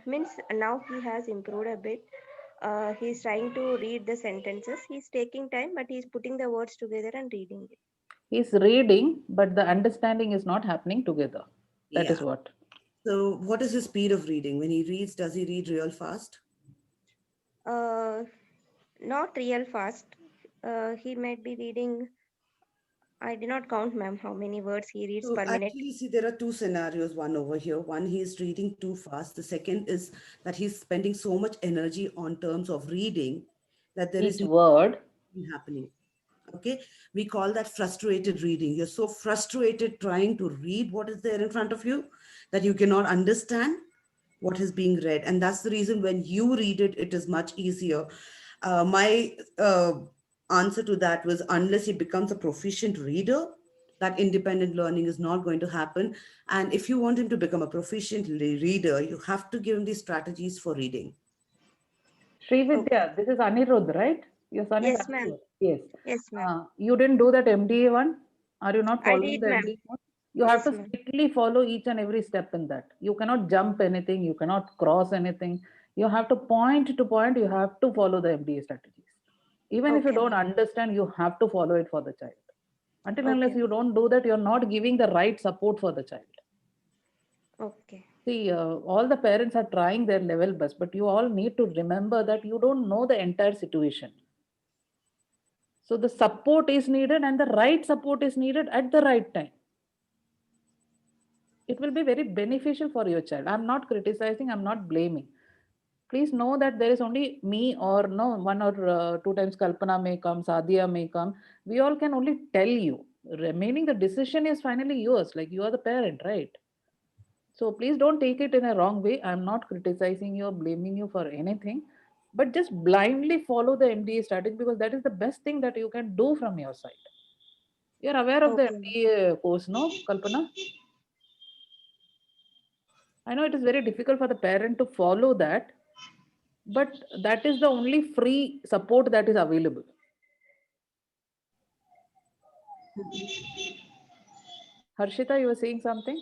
Means now he has improved a bit. He's trying to read the sentences. He's taking time, but he's putting the words together and reading it. He's reading, but the understanding is not happening together. That is what. So what is his speed of reading? When he reads, does he read real fast? Not real fast. He might be reading. I did not count, ma'am, how many words he reads per minute. Actually, see, there are two scenarios. One over here. One, he is reading too fast. The second is that he's spending so much energy on terms of reading that there is Each word happening. Okay, we call that frustrated reading. You're so frustrated trying to read what is there in front of you that you cannot understand what is being read. And that's the reason when you read it, it is much easier. My answer to that was, unless he becomes a proficient reader, that independent learning is not going to happen. And if you want him to become a proficient reader, you have to give him these strategies for reading. Srividya, this is Anirudh, right? Your son is Yes, ma'am. Anirudh. Yes. Yes, ma'am. You didn't do that MDA one? Are you not I following did, the ma'am. MDA one? You have Yes, to ma'am. strictly follow each and every step in that. You cannot jump anything. You cannot cross anything. You have to point to point. You have to follow the MDA strategies. Even if you Okay, don't ma'am. understand, you have to follow it for the child. Until unless Okay. you don't do that, you're not giving the right support for the child. Okay. See, all the parents are trying their level best, but you all need to remember that you don't know the entire situation. So the support is needed and the right support is needed at the right time. It will be very beneficial for your child. I'm not criticizing, I'm not blaming. Please know that there is only me or no one or two times Kalpana may come, Sadia may come. We all can only tell you. Remaining the decision is finally yours, like you are the parent, right? So please don't take it in a wrong way. I'm not criticizing you or blaming you for anything, but just blindly follow the MDA strategy because that is the best thing that you can do from your side. You're aware of the Okay. MBA course, no, Kalpana? I know it is very difficult for the parent to follow that, but that is the only free support that is available. Harshita, you were saying something?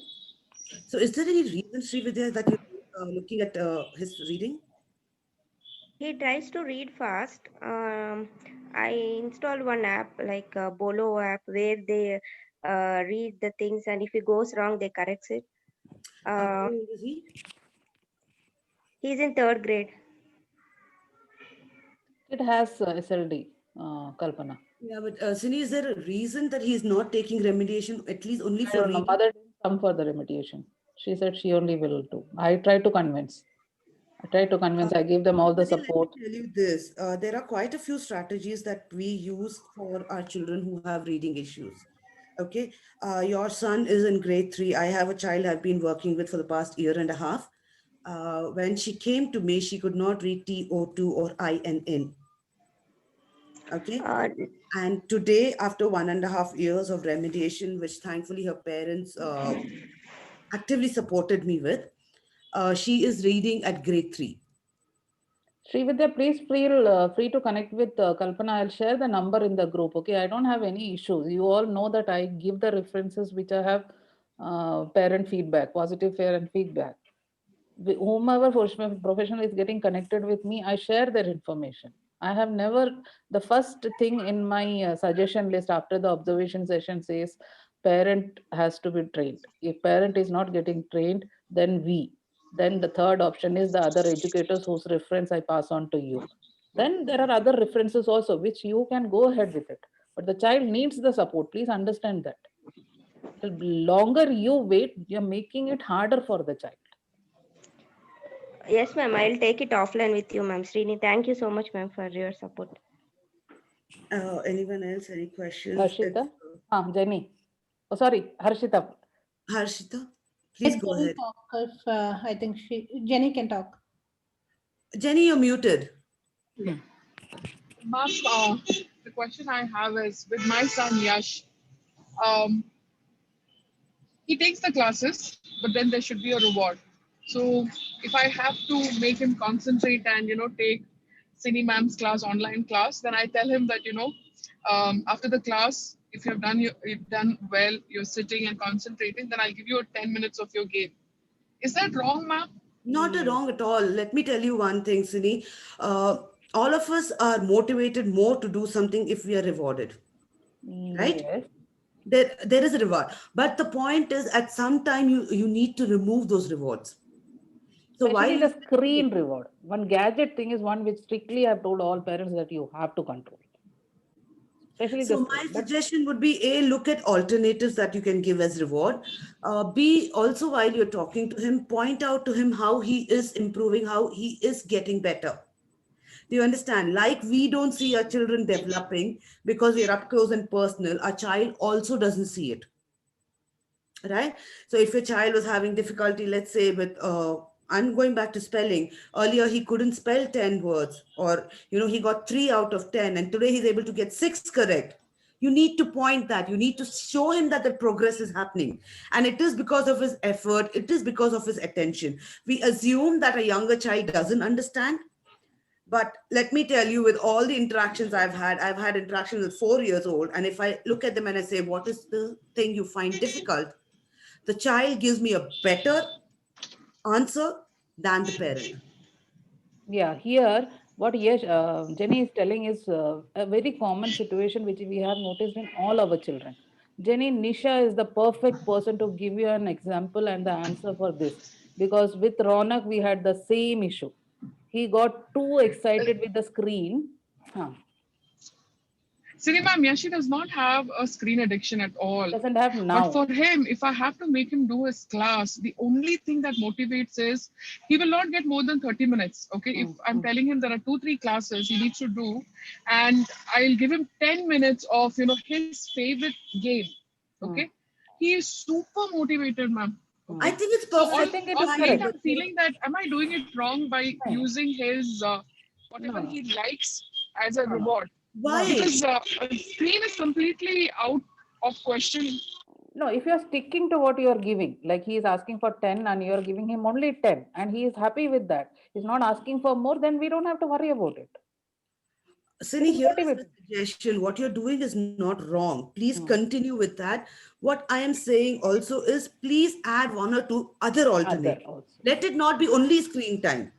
So is there any reason, Srividya, that you're looking at his reading? He tries to read fast. I installed one app like a Bolo app where they read the things, and if it goes wrong, they correct it. How old is he? He's in 3rd grade. It has SLD, Kalpana. Yeah, but Sini, is there a reason that he's not taking remediation, at least only I for don't know. reading? Mother didn't come for the remediation. She said she only will do. I tried to convince. I gave them all the Sini, let me support. tell you this. There are quite a few strategies that we use for our children who have reading issues. Okay. Your son is in grade 3. I have a child I've been working with for the past year and a half. When she came to me, she could not read TO2 or INN. Okay. Uh, And today, after 1.5 years of remediation, which thankfully her parents actively supported me with, she is reading at grade 3. Srividya, please feel free to connect with Kalpana. I'll share the number in the group. Okay, I don't have any issues. You all know that I give the references which I have parent feedback, positive parent feedback. Whomever professional is getting connected with me, I share their information. I have never, the first thing in my suggestion list after the observation session says parent has to be trained. If parent is not getting trained, then the third option is the other educators whose reference I pass on to you. Then there are other references also which you can go ahead with it. But the child needs the support. Please understand that. The longer you wait, you're making it harder for the child. yes, ma'am. I'll take it offline with you, ma'am. Srini, thank you so much, ma'am, for your support. Anyone else? Any questions? Harshita? Jenny. Oh, sorry, Harshita. Harshita, please Let go Jenny ahead. talk if I think Jenny can talk. Jenny, you're muted. Ma'am, the question I have is with my son Yash, um, he takes the classes, but then there should be a reward. So if I have to make him concentrate and take Cine Ma'am's class, online class, then I tell him that after the class, if you've done well, you're sitting and concentrating, then I'll give you 10 minutes of your game. Is that wrong, ma'am? Not wrong at all. Let me tell you one thing, Sini. All of us are motivated more to do something if we are rewarded, right? Yes. There is a reward. But the point is, at some time, you need to remove those rewards. So Especially while the screen reward. One gadget thing is one which strictly I've told all parents that you have to control. Especially the So my screen. But suggestion would be A, look at alternatives that you can give as reward. B, also while you're talking to him, point out to him how he is improving, how he is getting better. Do you understand? Like we don't see our children developing because we're up close and personal, our child also doesn't see it. Right? So if your child was having difficulty, let's say with I'm going back to spelling. Earlier, he couldn't spell 10 words, or he got 3 out of 10, and today he's able to get 6 correct. You need to point that. You need to show him that the progress is happening. And it is because of his effort, it is because of his attention. We assume that a younger child doesn't understand. But let me tell you, with all the interactions I've had interactions with 4 years old. And if I look at them and I say, what is the thing you find difficult? The child gives me a better answer than the parent. Yeah, here what Jenny is telling is a very common situation which we have noticed in all our children. Jenny, Nisha is the perfect person to give you an example and the answer for this, because with Ronak we had the same issue. He got too excited with the screen. Huh. Cinema, Yashi does not have a screen addiction at all. Doesn't have But now. for him, if I have to make him do his class, the only thing that motivates is he will not get more than 30 minutes. Okay. If I'm telling him there are 2-3 classes he needs to do, and I'll give him 10 minutes of, his favorite game. Okay. He is super motivated, ma'am. I think it's So perfect. I think it is all correct. I'm feeling that, am I doing it wrong by No. using his whatever No. he likes as a No. reward? Why? Because screen is completely out of question. No, if you're sticking to what you're giving, like he is asking for 10 and you're giving him only 10 and he is happy with that, he's not asking for more, then we don't have to worry about it. Sini, It is here is the motivated. suggestion. What you're doing is not wrong. Please continue with that. What I am saying also is, please add one or two other alternatives. Also. Let it not be only screen time.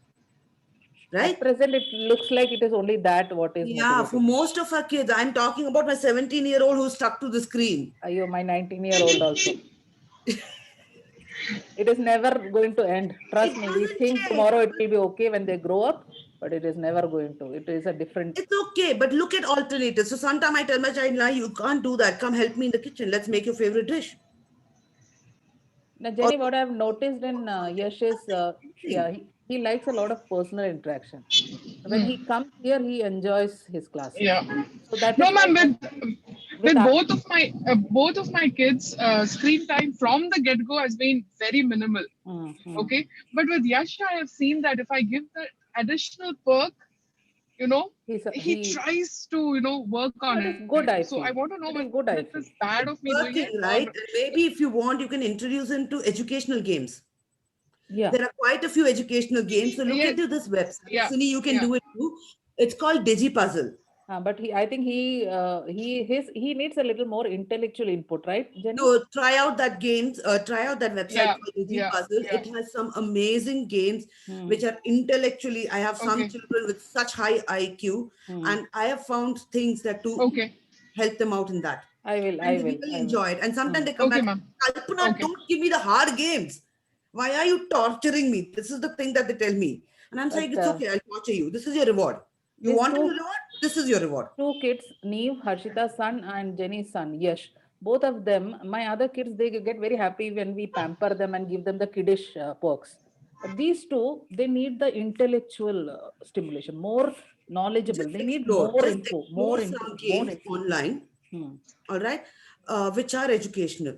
At Right? present, it looks like it is only that what is Yeah, for motivating. most of our kids, I'm talking about my 17-year-old who's stuck to the screen. Ayo, my 19-year-old also. It is never going to end. Trust It me, we doesn't think change. tomorrow it will be okay when they grow up, but it is never going to. It is a different. It's okay, but look at alternatives. So sometime I tell my child, "Nah, you can't do that. Come help me in the kitchen. Let's make your favorite dish." Now, Jenny, what I've noticed in Yash is, yeah, he likes a lot of personal interaction. When he comes here, he enjoys his classes. Yeah. So that No, is why ma'am. With us- both of my kids, screen time from the get go has been very minimal. Okay, but with Yash, I have seen that if I give the additional perk, he tries to work on That it. is good, I So I feel. want to know That is whether good, I it is feel. bad of me doing Working, it, right? or And maybe if you want, you can introduce him to educational games. Yeah. There are quite a few educational games. So look Yeah. into this website. Yeah. Sini, you can Yeah. do it too. It's called DigiPuzzle. But I think he needs a little more intellectual input, right, Jenny? So try out that games. Try out that website Yeah. called Yeah. DigiPuzzle. Yeah. It has some amazing games which are intellectually. I have some Okay. children with such high IQ, and I have found things that to Okay. help them out in that. I will. And they really enjoy it. And sometimes they come Okay, back, ma'am. Kalpana, Okay. don't give me the hard games. Why are you torturing me? This is the thing that they tell me. And I'm saying, But, it's okay, I'll torture you. This is your reward. You these want a two- reward? This is your reward. Two kids, Neve, Harshita's son, and Jenny's son, Yash. Both of them, my other kids, they get very happy when we pamper them and give them the kiddish perks. But these two, they need the intellectual stimulation, more knowledgeable. Just They need explore. more Just info, explore more some info, more games info. online, all right, which are educational.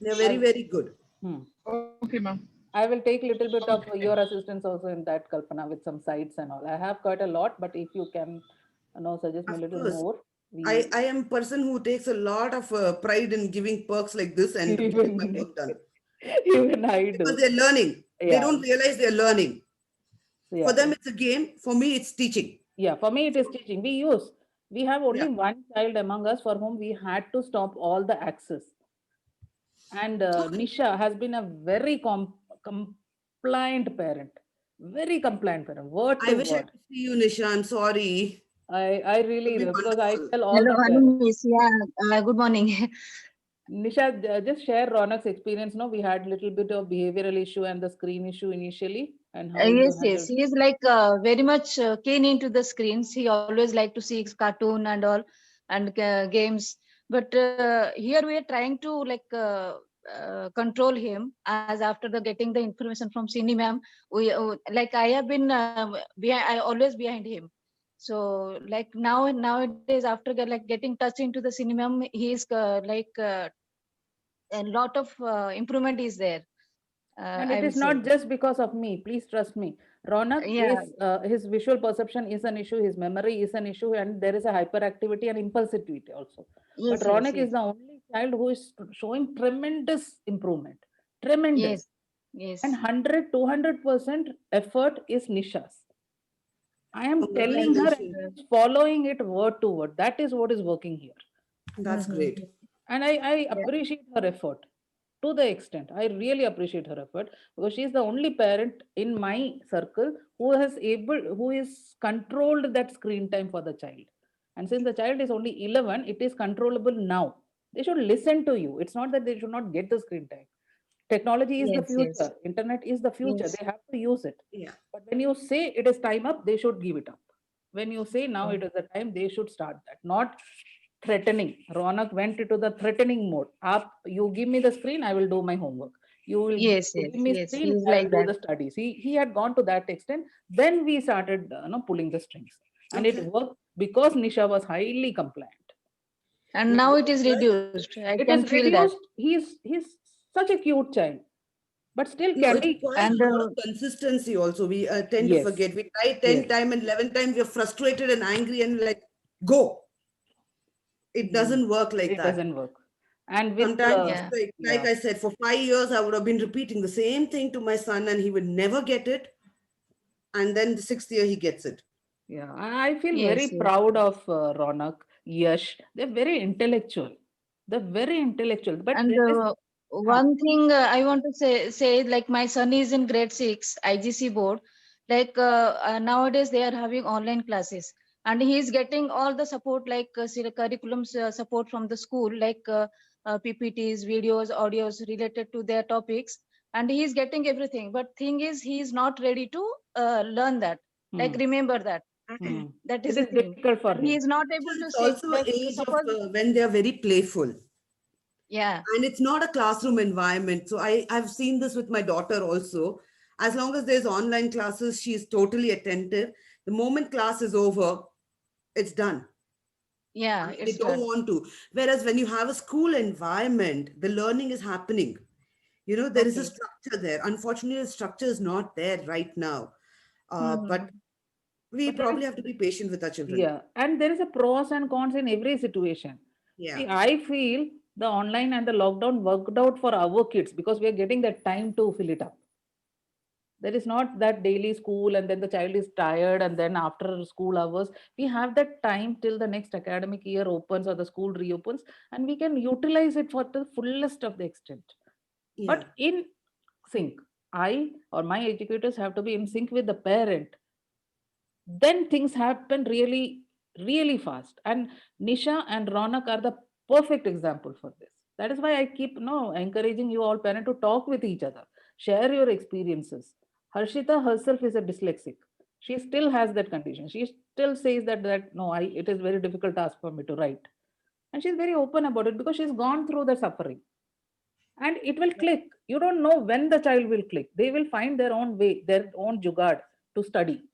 They're very, very good. Okay, ma'am. I will take a little bit of your assistance also in that, Kalpana, with some sites and all. I have quite a lot, but if you can, suggest me a Of little course. more. I am a person who takes a lot of pride in giving perks like this and getting my work done. Even I do. Because they're learning. They Yeah. don't realize they're learning. Yeah. For them, it's a game. For me, it's teaching. Yeah, for me, it is teaching. We have only one child among us for whom we had to stop all the access. And Nisha has been a very compliant parent. Very compliant parent. Word I to wish I word. could see you, Nisha. I'm sorry. I really, It'd be because I wonderful. tell all Hello, the hello, parents. Miss. Yeah, good morning. Nisha, just share Ronak's experience. No, we had a little bit of behavioral issue and the screen issue initially, and how you Yes, handled. he is like very much keen into the screens. He always like to see cartoon and all and games. But here we are trying to like control him as after the getting the information from Cindy ma'am. We like I have been behind. I always behind him. So like nowadays after like getting touch into the cinema, he is like a lot of improvement is there. And I it will is not say. just because of me. Please trust me. Ronak Yeah. is his visual perception is an issue. His memory is an issue, and there is a hyperactivity and impulsivity also. Yes, But Ronak is the only child who is showing tremendous improvement. Tremendous. Yes. Yes. And 100, 200% effort is Nisha's. I am telling her and Organization. she's following it word to word. That is what is working here. That's great. And I appreciate her effort to the extent. I really appreciate her effort because she is the only parent in my circle who is controlled that screen time for the child. And since the child is only 11, it is controllable now. They should listen to you. It's not that they should not get the screen time. Technology is the Yes, yes, future. Internet is the future. yes. They have to use it. Yeah. But when you say it is time up, they should give it up. When you say now Mm. it is the time, they should start that. Not threatening. Ronak went into the threatening mode. Up, you give me the screen, I will do my homework. Yes, You yes, give me yes. screen, He's I like will do that. the studies. He had gone to that extent. Then we started pulling the strings. And Okay. it worked because Nisha was highly compliant. And Now, now it is right? reduced. I It can is feel that. reduced. He's such a cute child. But still, No, can it we? requires And a lot of consistency also. We tend to Yes. forget. We try 10 Yes. times and 11 times, we're frustrated and angry and like, go. It doesn't work like It that. doesn't work. And with Sometimes, Yeah. like yeah. I said, for 5 years, I would have been repeating the same thing to my son and he would never get it. And then the 6th year, he gets it. Yeah, I feel Yes, very yes. proud of Ronak, Yash. They're very intellectual. They're very intellectual. But And there is, one thing I want to say, like my son is in grade 6 IGC board. Like nowadays they are having online classes, and he is getting all the support, like curriculum support from the school, like PPTs, videos, audios related to their topics, and he is getting everything. But thing is, he is not ready to learn that, like hmm, remember that. hmm. That is It the is thing. difficult for He him. is not able to It's sit. also Like age of suppose, when they're very playful. yeah, And it's not a classroom environment. So I've seen this with my daughter also. As long as there's online classes, she's totally attentive. The moment class is over, it's done. yeah, And they it's don't done. want to. Whereas when you have a school environment, the learning is happening. There is a Okay. structure there. Unfortunately, the structure is not there right now. But Hmm. we But there probably is, have to be patient with our children. yeah, and there is a pros and cons in every situation. Yeah. See, I feel the online and the lockdown worked out for our kids because we are getting that time to fill it up. There is not that daily school and then the child is tired and then after school hours we have that time till the next academic year opens or the school reopens, and we can utilize it for the fullest of the extent. Yeah. But in sync, I or my educators have to be in sync with the parent. Then things happen really fast, and Nisha and Ronak are the perfect example for this. That is why I keep encouraging you all parents to talk with each other, share your experiences. Harshita herself is a dyslexic. She still has that condition. She still says that no, I it is very difficult task for me to write, and she's very open about it because she's gone through the suffering. And it will click. You don't know when the child will click. They will find their own way, their own jugaad to study.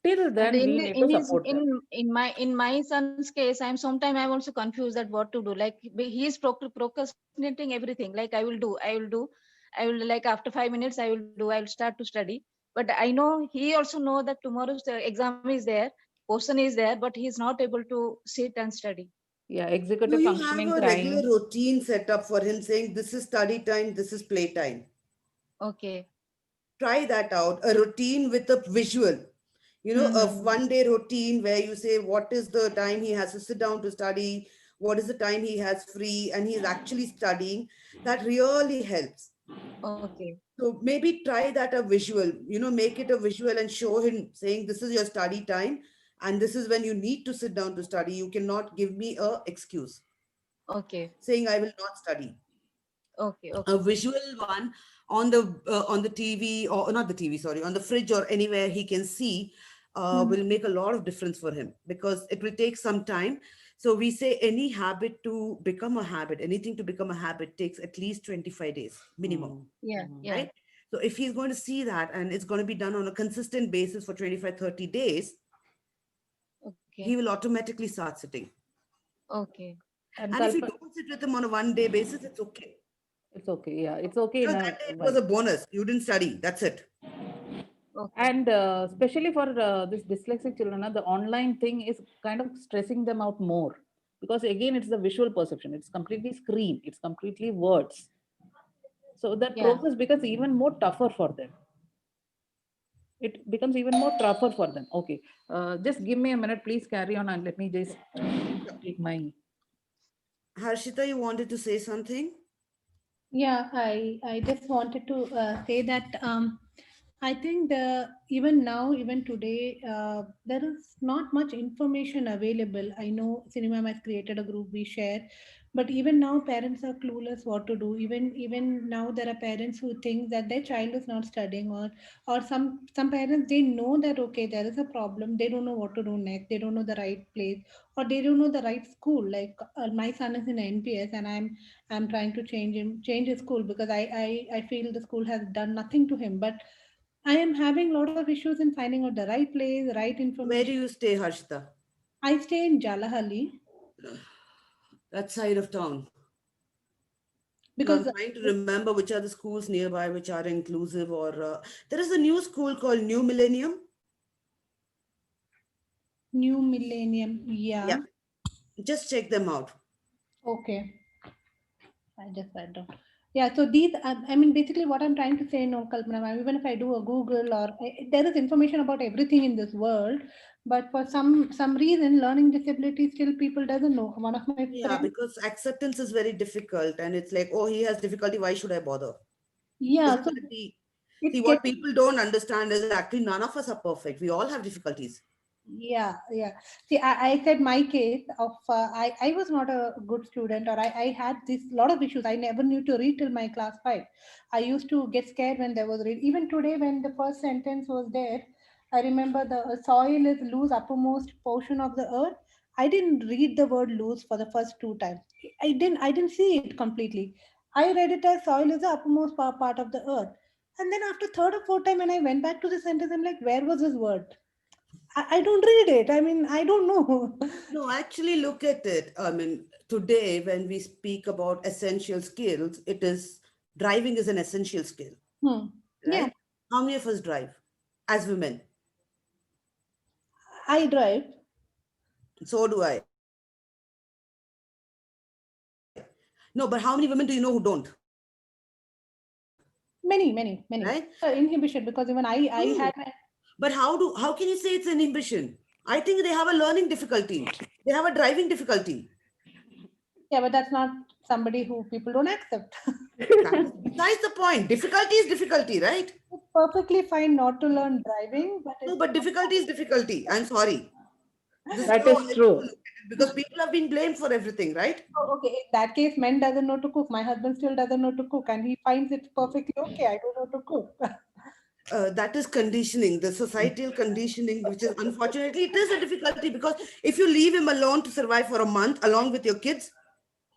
Till And then, we need to support them. in my son's case, I'm also confused that what to do. Like he is procrastinating everything. Like I will, like after 5 minutes I will start to study. But I know he also know that tomorrow's exam is there, question is there, but he is not able to sit and study. Yeah, Do executive you have functioning a regular crying. routine set up for him saying this is study time, this is play time? Okay. Try that out. A routine with a visual, a Mm-hmm. 1 day routine where you say what is the time he has to sit down to study, what is the time he has free, and he is actually studying. That really helps. Okay. So maybe try that a visual, make it a visual and show him saying this is your study time and this is when you need to sit down to study. You cannot give me a excuse Okay. saying I will not study. Okay. A Okay. visual one on the TV, or not the TV, sorry, on the fridge or anywhere he can see will make a lot of difference for him because it will take some time. So we say any habit to become a habit, anything to become a habit takes at least 25 days minimum, Mm, Yeah. mm. Yeah. right? So if he's going to see that and it's going to be done on a consistent basis for 25-30 days, Okay. he will automatically start sitting. Okay. And And if you Kalpa, don't sit with him on a 1 day basis, it's okay. it's okay. Yeah, it's okay in a That day it was while. a bonus. You didn't study. That's it. Okay. And especially for this dyslexic children, the online thing is kind of stressing them out more because again, it's the visual perception. It's completely screen. It's completely words. So that Yeah. process becomes even more tougher for them. it becomes even more tougher for them. Okay, just give me a minute, please carry on, and let me just take my. Harshita, you wanted to say something? Yeah, I just wanted to say that I think even now, even today, there is not much information available. I know Cinema has created a group we share, but even now, parents are clueless what to do. Even now, there are parents who think that their child is not studying, or some parents, they know that okay, there is a problem. They don't know what to do next. They don't know the right place, or they don't know the right school. Like my son is in NPS, and I'm trying to change his school because I feel the school has done nothing to him. But I am having a lot of issues in finding out the right place, right Where do information. you stay, Harshita? I stay in Jalahalli That side of town. No, I'm because trying to remember which are the schools nearby which are inclusive, or there is a new school called New Millennium. New Millennium. Yeah, Yeah. just check them out. Okay. I just write down. Yeah, so these, I mean, basically what I'm trying to say, no, Kalpana, ma'am, even if I do a Google or there is information about everything in this world, but for some reason, learning disability still people doesn't know. One of my Yeah, friends, because acceptance is very difficult, and it's like, oh, he has difficulty. Why should I bother? yeah, so Difficulty. See, it's what getting. people don't understand is actually none of us are perfect. We all have difficulties. Yeah, yeah. See, I said my case of I was not a good student, or I had this lot of issues. I never knew to read till my class 5. I used to get scared when there was read. Even today, when the first sentence was there, I remember the soil is loose uppermost portion of the earth. I didn't read the word loose for the first two times. I didn't see it completely. I read it as soil is the uppermost part of the earth. And then after third or fourth time when I went back to the sentence, I'm like, where was this word? I don't read it. I mean, I don't know. No, actually, look at it. I mean, today when we speak about essential skills, it is driving is an essential skill, Hmm. Yeah, right? How many of us drive as women? I drive. So do I. No, but how many women do you know who don't? Many, many, many. Right? Inhibition because even I True. had my, But how can you say it's an ambition? I think they have a learning difficulty. They have a driving difficulty. yeah, but that's not somebody who people don't accept. That is besides the point. Difficulty is difficulty, right? It's perfectly fine not to learn driving, but No, it's but difficulty is difficulty. I'm sorry. This is That how I is look true. at it, because people have been blamed for everything, right? okay. In that case, men doesn't know to cook. My husband still doesn't know to cook, and he finds it perfectly okay. I don't know to cook. That is conditioning, the societal conditioning, which is unfortunately it is a difficulty, because if you leave him alone to survive for a month along with your kids,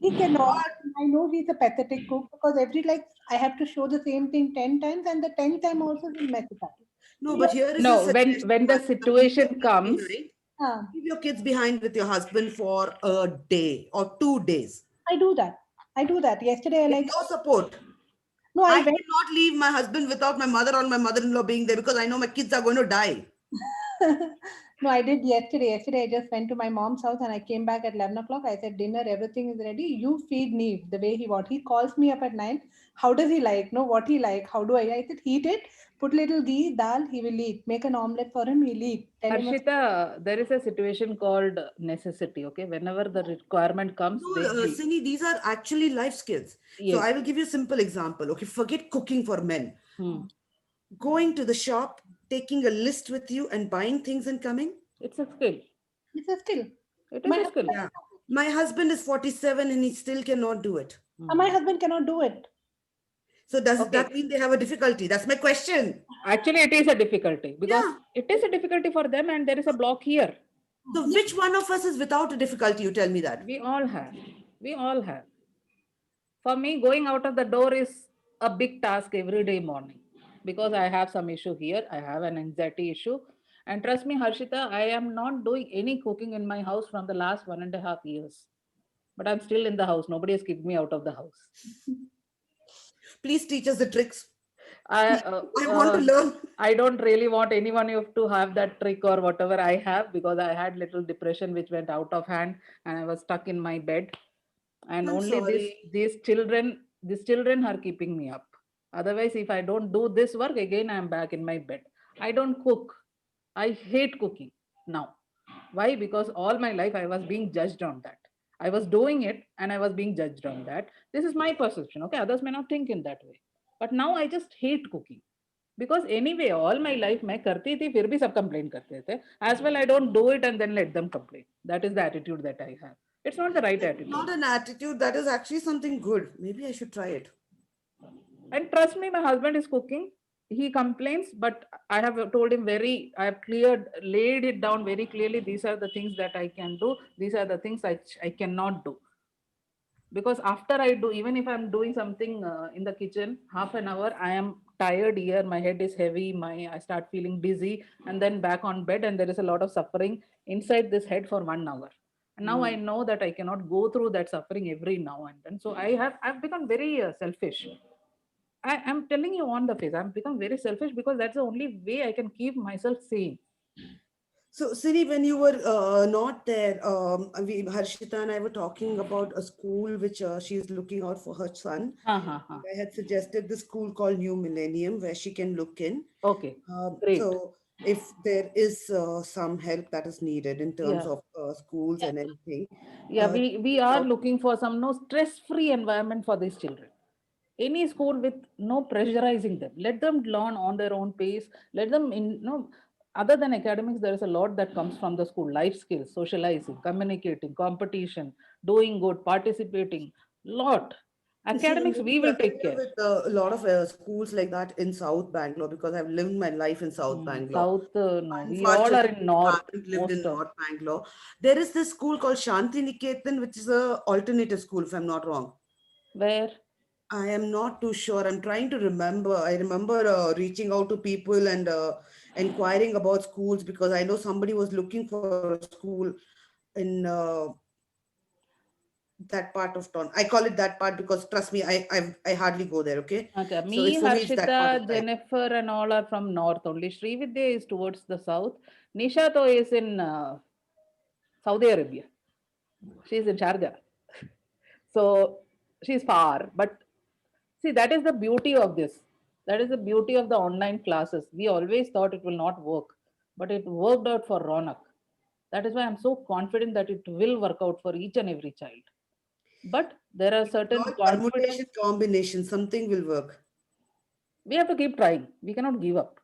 He cannot. God, I know he's a pathetic cook because every like I have to show the same thing 10 times, and the 10th time also he'll mess it up. no, Yeah. but here is a No, suggestion. when the Harshita, leave your situation kids comes, behind. Uh, Leave your kids behind with your husband for a day or 2 days I do that. I do that. Yesterday, I with like your support. no, I I went. cannot leave my husband without my mother or my mother-in-law being there, because I know my kids are going to die. No, I did yesterday. Yesterday, I just went to my mom's house and I came back at 11 o'clock. I said, "Dinner, everything is ready. You feed Neve the way he wants." He calls me up at 9. How does he like? No, what he like? How do I? I said, "Heat it. Put little ghee, dal. He will eat. Make an omelette for him. He'll eat. Tell him a Harshita, there is a situation called necessity. Okay, whenever the requirement comes, No, they will. Sini, these are actually life skills. So Yes. I will give you a simple example. Okay, forget cooking for men. Hmm. Going to the shop, taking a list with you and buying things and coming. It's a skill. It's a skill." It My is a husband, skill. Yeah. My husband is 47 and he still cannot do it. my Hmm. husband cannot do it. So does Okay. that mean they have a difficulty? That's my question. Actually, it is a difficulty because Yeah. it is a difficulty for them, and there is a block here. So which one of us is without a difficulty? You tell me that. We all have. We all have. For me, going out of the door is a big task every day morning because I have some issue here. I have an anxiety issue. And trust me, Harshita, I am not doing any cooking in my house from the last 1.5 years. But I'm still in the house. Nobody has kicked me out of the house. Please teach us the tricks. I, I want to learn. I don't really want anyone of to have that trick or whatever I have because I had little depression which went out of hand and I was stuck in my bed. And I'm only sorry. these children are keeping me up. Otherwise, if I don't do this work again, I'm back in my bed. I don't cook. I hate cooking now. Why? Because all my life I was being judged on that. I was doing it and I was being judged on that. This is my perception. Okay, others may not think in that way. But now I just hate cooking. Because anyway, all my life मैं करती थी फिर भी सब complain करते थे. As well, I don't do it and then let them complain. That is the attitude that I have. It's not the right That's attitude. not an attitude. That is actually something good. Maybe I should try it. And trust me, my husband is cooking. He complains, but I have told him I have laid it down very clearly. These are the things that I can do. These are the things I cannot do. Because after I do, even if I'm doing something in the kitchen, half an hour, I am tired here, my head is heavy, I start feeling dizzy, and then back on bed, and there is a lot of suffering inside this head for 1 hour. And now I know that I cannot go through that suffering every now and then. So I've become very selfish. I'm telling you on the face, I've become very selfish because that's the only way I can keep myself sane. So, Siri, when you were not there, Harshita and I were talking about a school which she's looking out for her son. I had suggested the school called New Millennium where she can look in. Okay, great. So, if there is some help that is needed in terms of schools and anything. Yeah, we are looking for some stress-free environment for these children. Any school with no pressurizing them. Let them learn on their own pace. Let them other than academics, there is a lot that comes from the school: life skills, socializing, communicating, competition, doing good, participating. Lot. Academics, we will take care. With a lot of schools like that in South Bangalore because I've lived my life in South Bangalore. South, no, we all are in North. I haven't lived in North Bangalore. There is this school called Shanti Niketan, which is a alternative school, if I'm not wrong. Where? I am not too sure. I'm trying to remember. I remember reaching out to people and inquiring about schools because I know somebody was looking for a school in that part of town. I call it that part because trust me, I hardly go there. Okay. Okay. So for me, it's that part Harshita, of life. Jennifer, and all are from north only. Srividya is towards the south. Nisha to is in Saudi Arabia. She is in Sharjah. So she's far. But see, that is the beauty of this. That is the beauty of the online classes. We always thought it will not work, but it worked out for Ronak. That is why I'm so confident that it will work out for each and every child. But there are certain permutation combination, something will work. We have to keep trying. We cannot give up.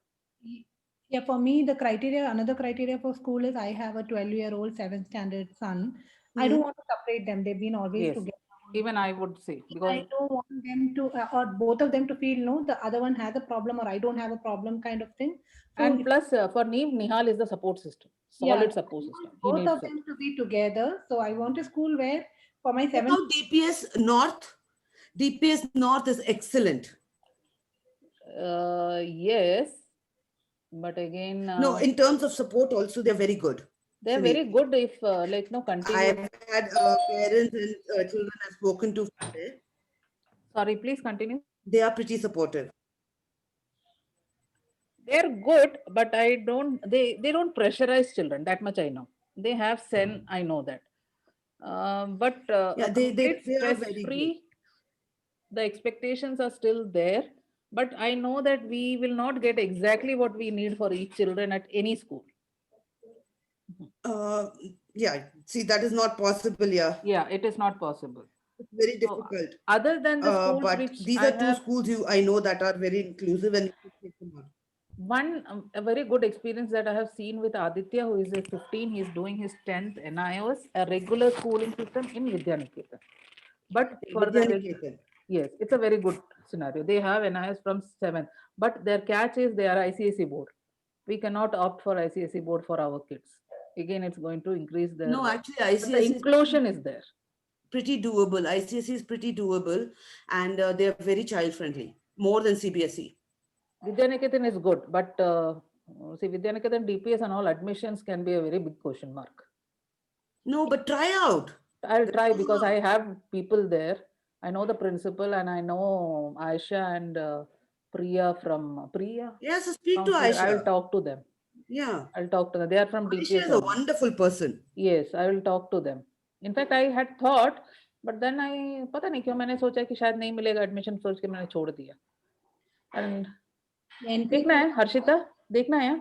Yeah, for me, another criteria for school is I have a 12-year-old 7th standard son. I don't want to separate them. They've been always together. Even I would say, because I don't want them to, or both of them to feel, no, the other one has a problem or I don't have a problem kind of thing. So and plus, for Neev, Nihal is the support system, solid support system. Both of them to be together. So I want a school where for my 7th. Now DPS North is excellent. Yes, but again, no, in terms of support also they're very good. They're very good if continue. I've had parents and children I've spoken to. Sorry, please continue. They are pretty supportive. They're good, but they don't pressurize children. That much I know. They have sen, I know that. But they are very free. The expectations are still there, but I know that we will not get exactly what we need for each children at any school. Yeah, see, that is not possible. Yeah, it is not possible. It's very difficult. So, other than the schools, but these are two schools I know that are very inclusive and one a very good experience that I have seen with Aditya, who is a 15, he's doing his 10th NIOS, a regular schooling system in Vidyaniketan. But for yes, it's a very good scenario. They have NIOS from 7th, but their catch is they are ICSE board. We cannot opt for ICSE board for our kids. Again, it's going to increase the. No, actually, ICSE the inclusion is there. Pretty doable. ICSE is pretty doable, and they are very child friendly, more than CBSE. Vidyaniketan is good, but see, Vidyaniketan DPS and all admissions can be a very big question mark. No, but try out. I'll try because I have people there. I know the principal and I know Aisha and Priya from Priya. Yes, speak to Aisha. I'll talk to them. Yeah, I'll talk to them. They are from DPS. Aisha is a wonderful person. Yes, I will talk to them. In fact, I had thought, but then पता नहीं क्यों मैंने सोचा कि शायद नहीं मिलेगा admission, सोच के मैंने छोड़ दिया. And देखना है हर्षिता, देखना है?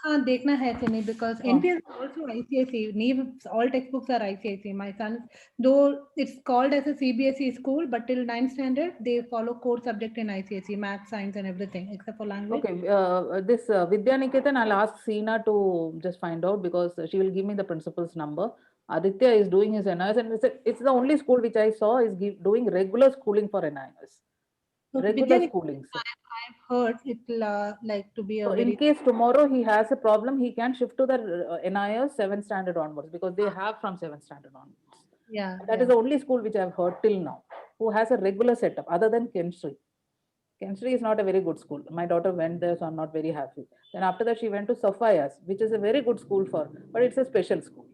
हाँ, देखना है Sini, because Oh. NPS is also ICSE. NEEV, all textbooks are ICSE. My son, though it's called as a CBSE school, but till 9th standard, they follow core subject in ICSE, math, science, and everything, except for language. Okay, this Vidya Niketan, I'll ask Seena to just find out because she will give me the principal's number. Aditya is doing his NIS, and it's the only school which I saw is doing regular schooling for NIS. So Regular Vidya schooling. I've heard it'll like to be a So very. in case tomorrow he has a problem, he can shift to the NIS 7th standard onwards because they have from 7th standard onwards. Yeah, That is the only school which I've heard till now who has a regular setup other than Kenshri. Kenshri is not a very good school. My daughter went there, so I'm not very happy. Then after that, she went to Sapphires, which is a very good school for, but it's a special school.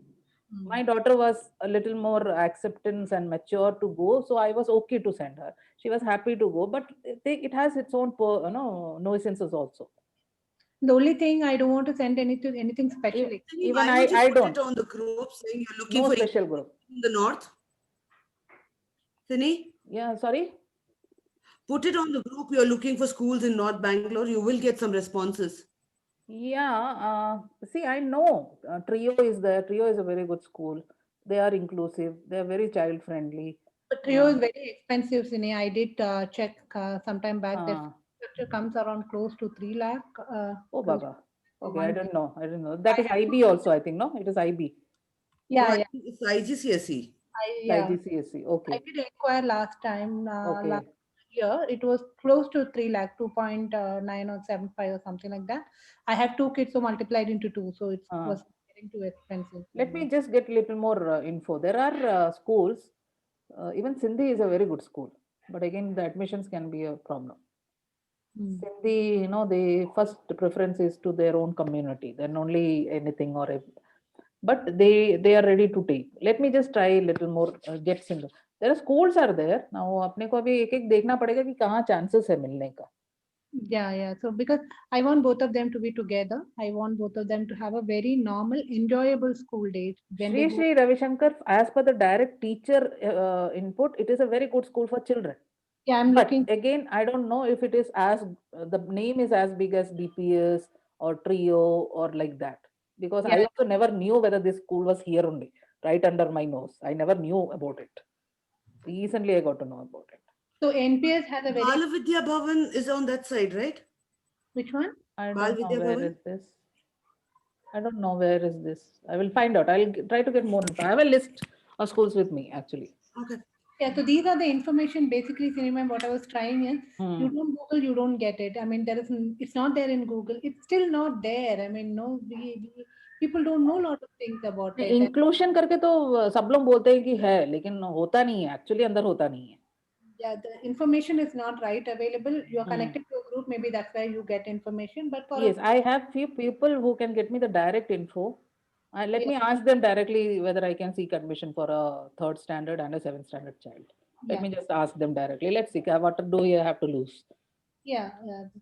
My daughter was a little more acceptance and mature to go, so I was okay to send her. She was happy to go, but it has its own nuisances also. The only thing I don't want to send anything special. Even Why I would you put don't. it on the group saying you're looking No for special group. in the north? Sini, Yeah, sorry. put it on the group. You're looking for schools in North Bangalore. You will get some responses. Yeah, see, I know Trio is there. Trio is a very good school. They are inclusive. They are very child friendly. But Trio is very expensive, Sine. I did check sometime back. Their Ah. structure comes around close to 3 lakh. Oh, close Baba. to Okay, I 1 don't know. I don't know. That is IB also, I think, no? It is IB. Yeah, No, I yeah. think it's IGCSE. Yeah. IGCSE. Okay. I did inquire last time. Okay. Last year, it was close to 3 lakh, 2.9 or 75 or something like that. I have 2 kids, so multiplied into 2. So it Ah. was getting too expensive. Let me just get a little more info. There are schools, even Sindhi is a very good school, but again, the admissions can be a problem. Sindhi, the first preference is to their own community, then only anything but they are ready to take. Let me just try a little more, get Sindhi. There are schools are there. Now, अपने को अभी एक-एक देखना पड़ेगा कि कहाँ chances है मिलने का. Yeah. So because I want both of them to be together, I want both of them to have a very normal, enjoyable school days. When they Sri Ravi Shankar, as per the direct teacher input, it is a very good school for children. Yeah, I'm But looking. again, I don't know if it is as the name is as big as DPS or Trio or like that. Because I Yeah. also never knew whether this school was here only, right under my nose. I never knew about it. Recently, I got to know about it. So NPS has a very. Bala Vidya Bhavan is on that side, right? Which one? I Bal don't know Vidya where Bhavan? is this. I don't know where is this. I will find out. I'll try to get more info. I have a list of schools with me actually. Okay. Yeah, so these are the information basically, Cinema. What I was trying is you Hmm. don't Google, you don't get it. I mean, it's not there in Google. It's still not there. I mean, no, people don't know a lot of things about it. And inclusion करके तो सब लोग बोलते हैं कि है लेकिन होता नहीं है एक्चुअली अंदर होता नहीं है yeah, the information is not right available. You're Hmm. connected to a group, maybe that's where you get information. But for yes I have few people who can get me the direct info let me ask them directly whether I can seek admission for a 3rd standard and a 7th standard child let Yeah. me just ask them directly let's see what do you have to lose yeah,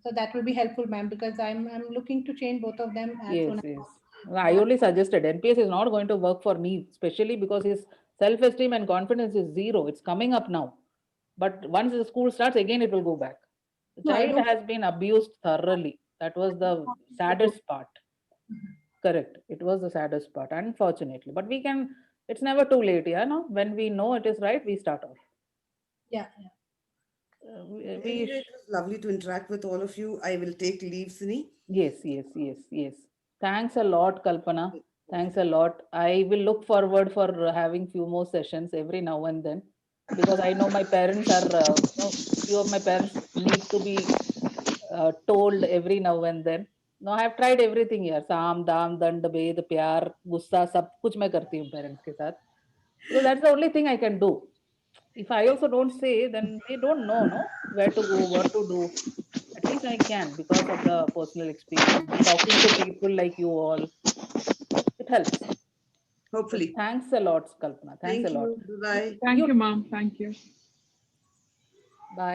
so that will be helpful, ma'am, because I'm looking to change both of them as soon yes as I only suggested NPS is not going to work for me especially because his self-esteem and confidence is zero it's coming up now but once the school starts again it will go back the No, I child don't- has been abused thoroughly that was the saddest part correct it was the saddest part unfortunately but we can it's never too late yeah no when we know it is right we start off yeah. we Anyway, it was lovely to interact with all of you. I will take leave, Sini. yes thanks a lot Kalpana thanks a lot I will look forward for having few more sessions every now and then because I know my parents are few of my parents need to be told every now and then no I have tried everything here saam dam dand bed pyar gussa sab kuch main karti hu parents ke sath because that's the only thing I can do if I also don't say then they don't know no where to go what to do at least I can because of the personal experience talking to people like you all it helps Hopefully. thanks a lot Kalpana thanks Thank a lot you. Bye-bye. Thank you, ma'am. Thank you. bye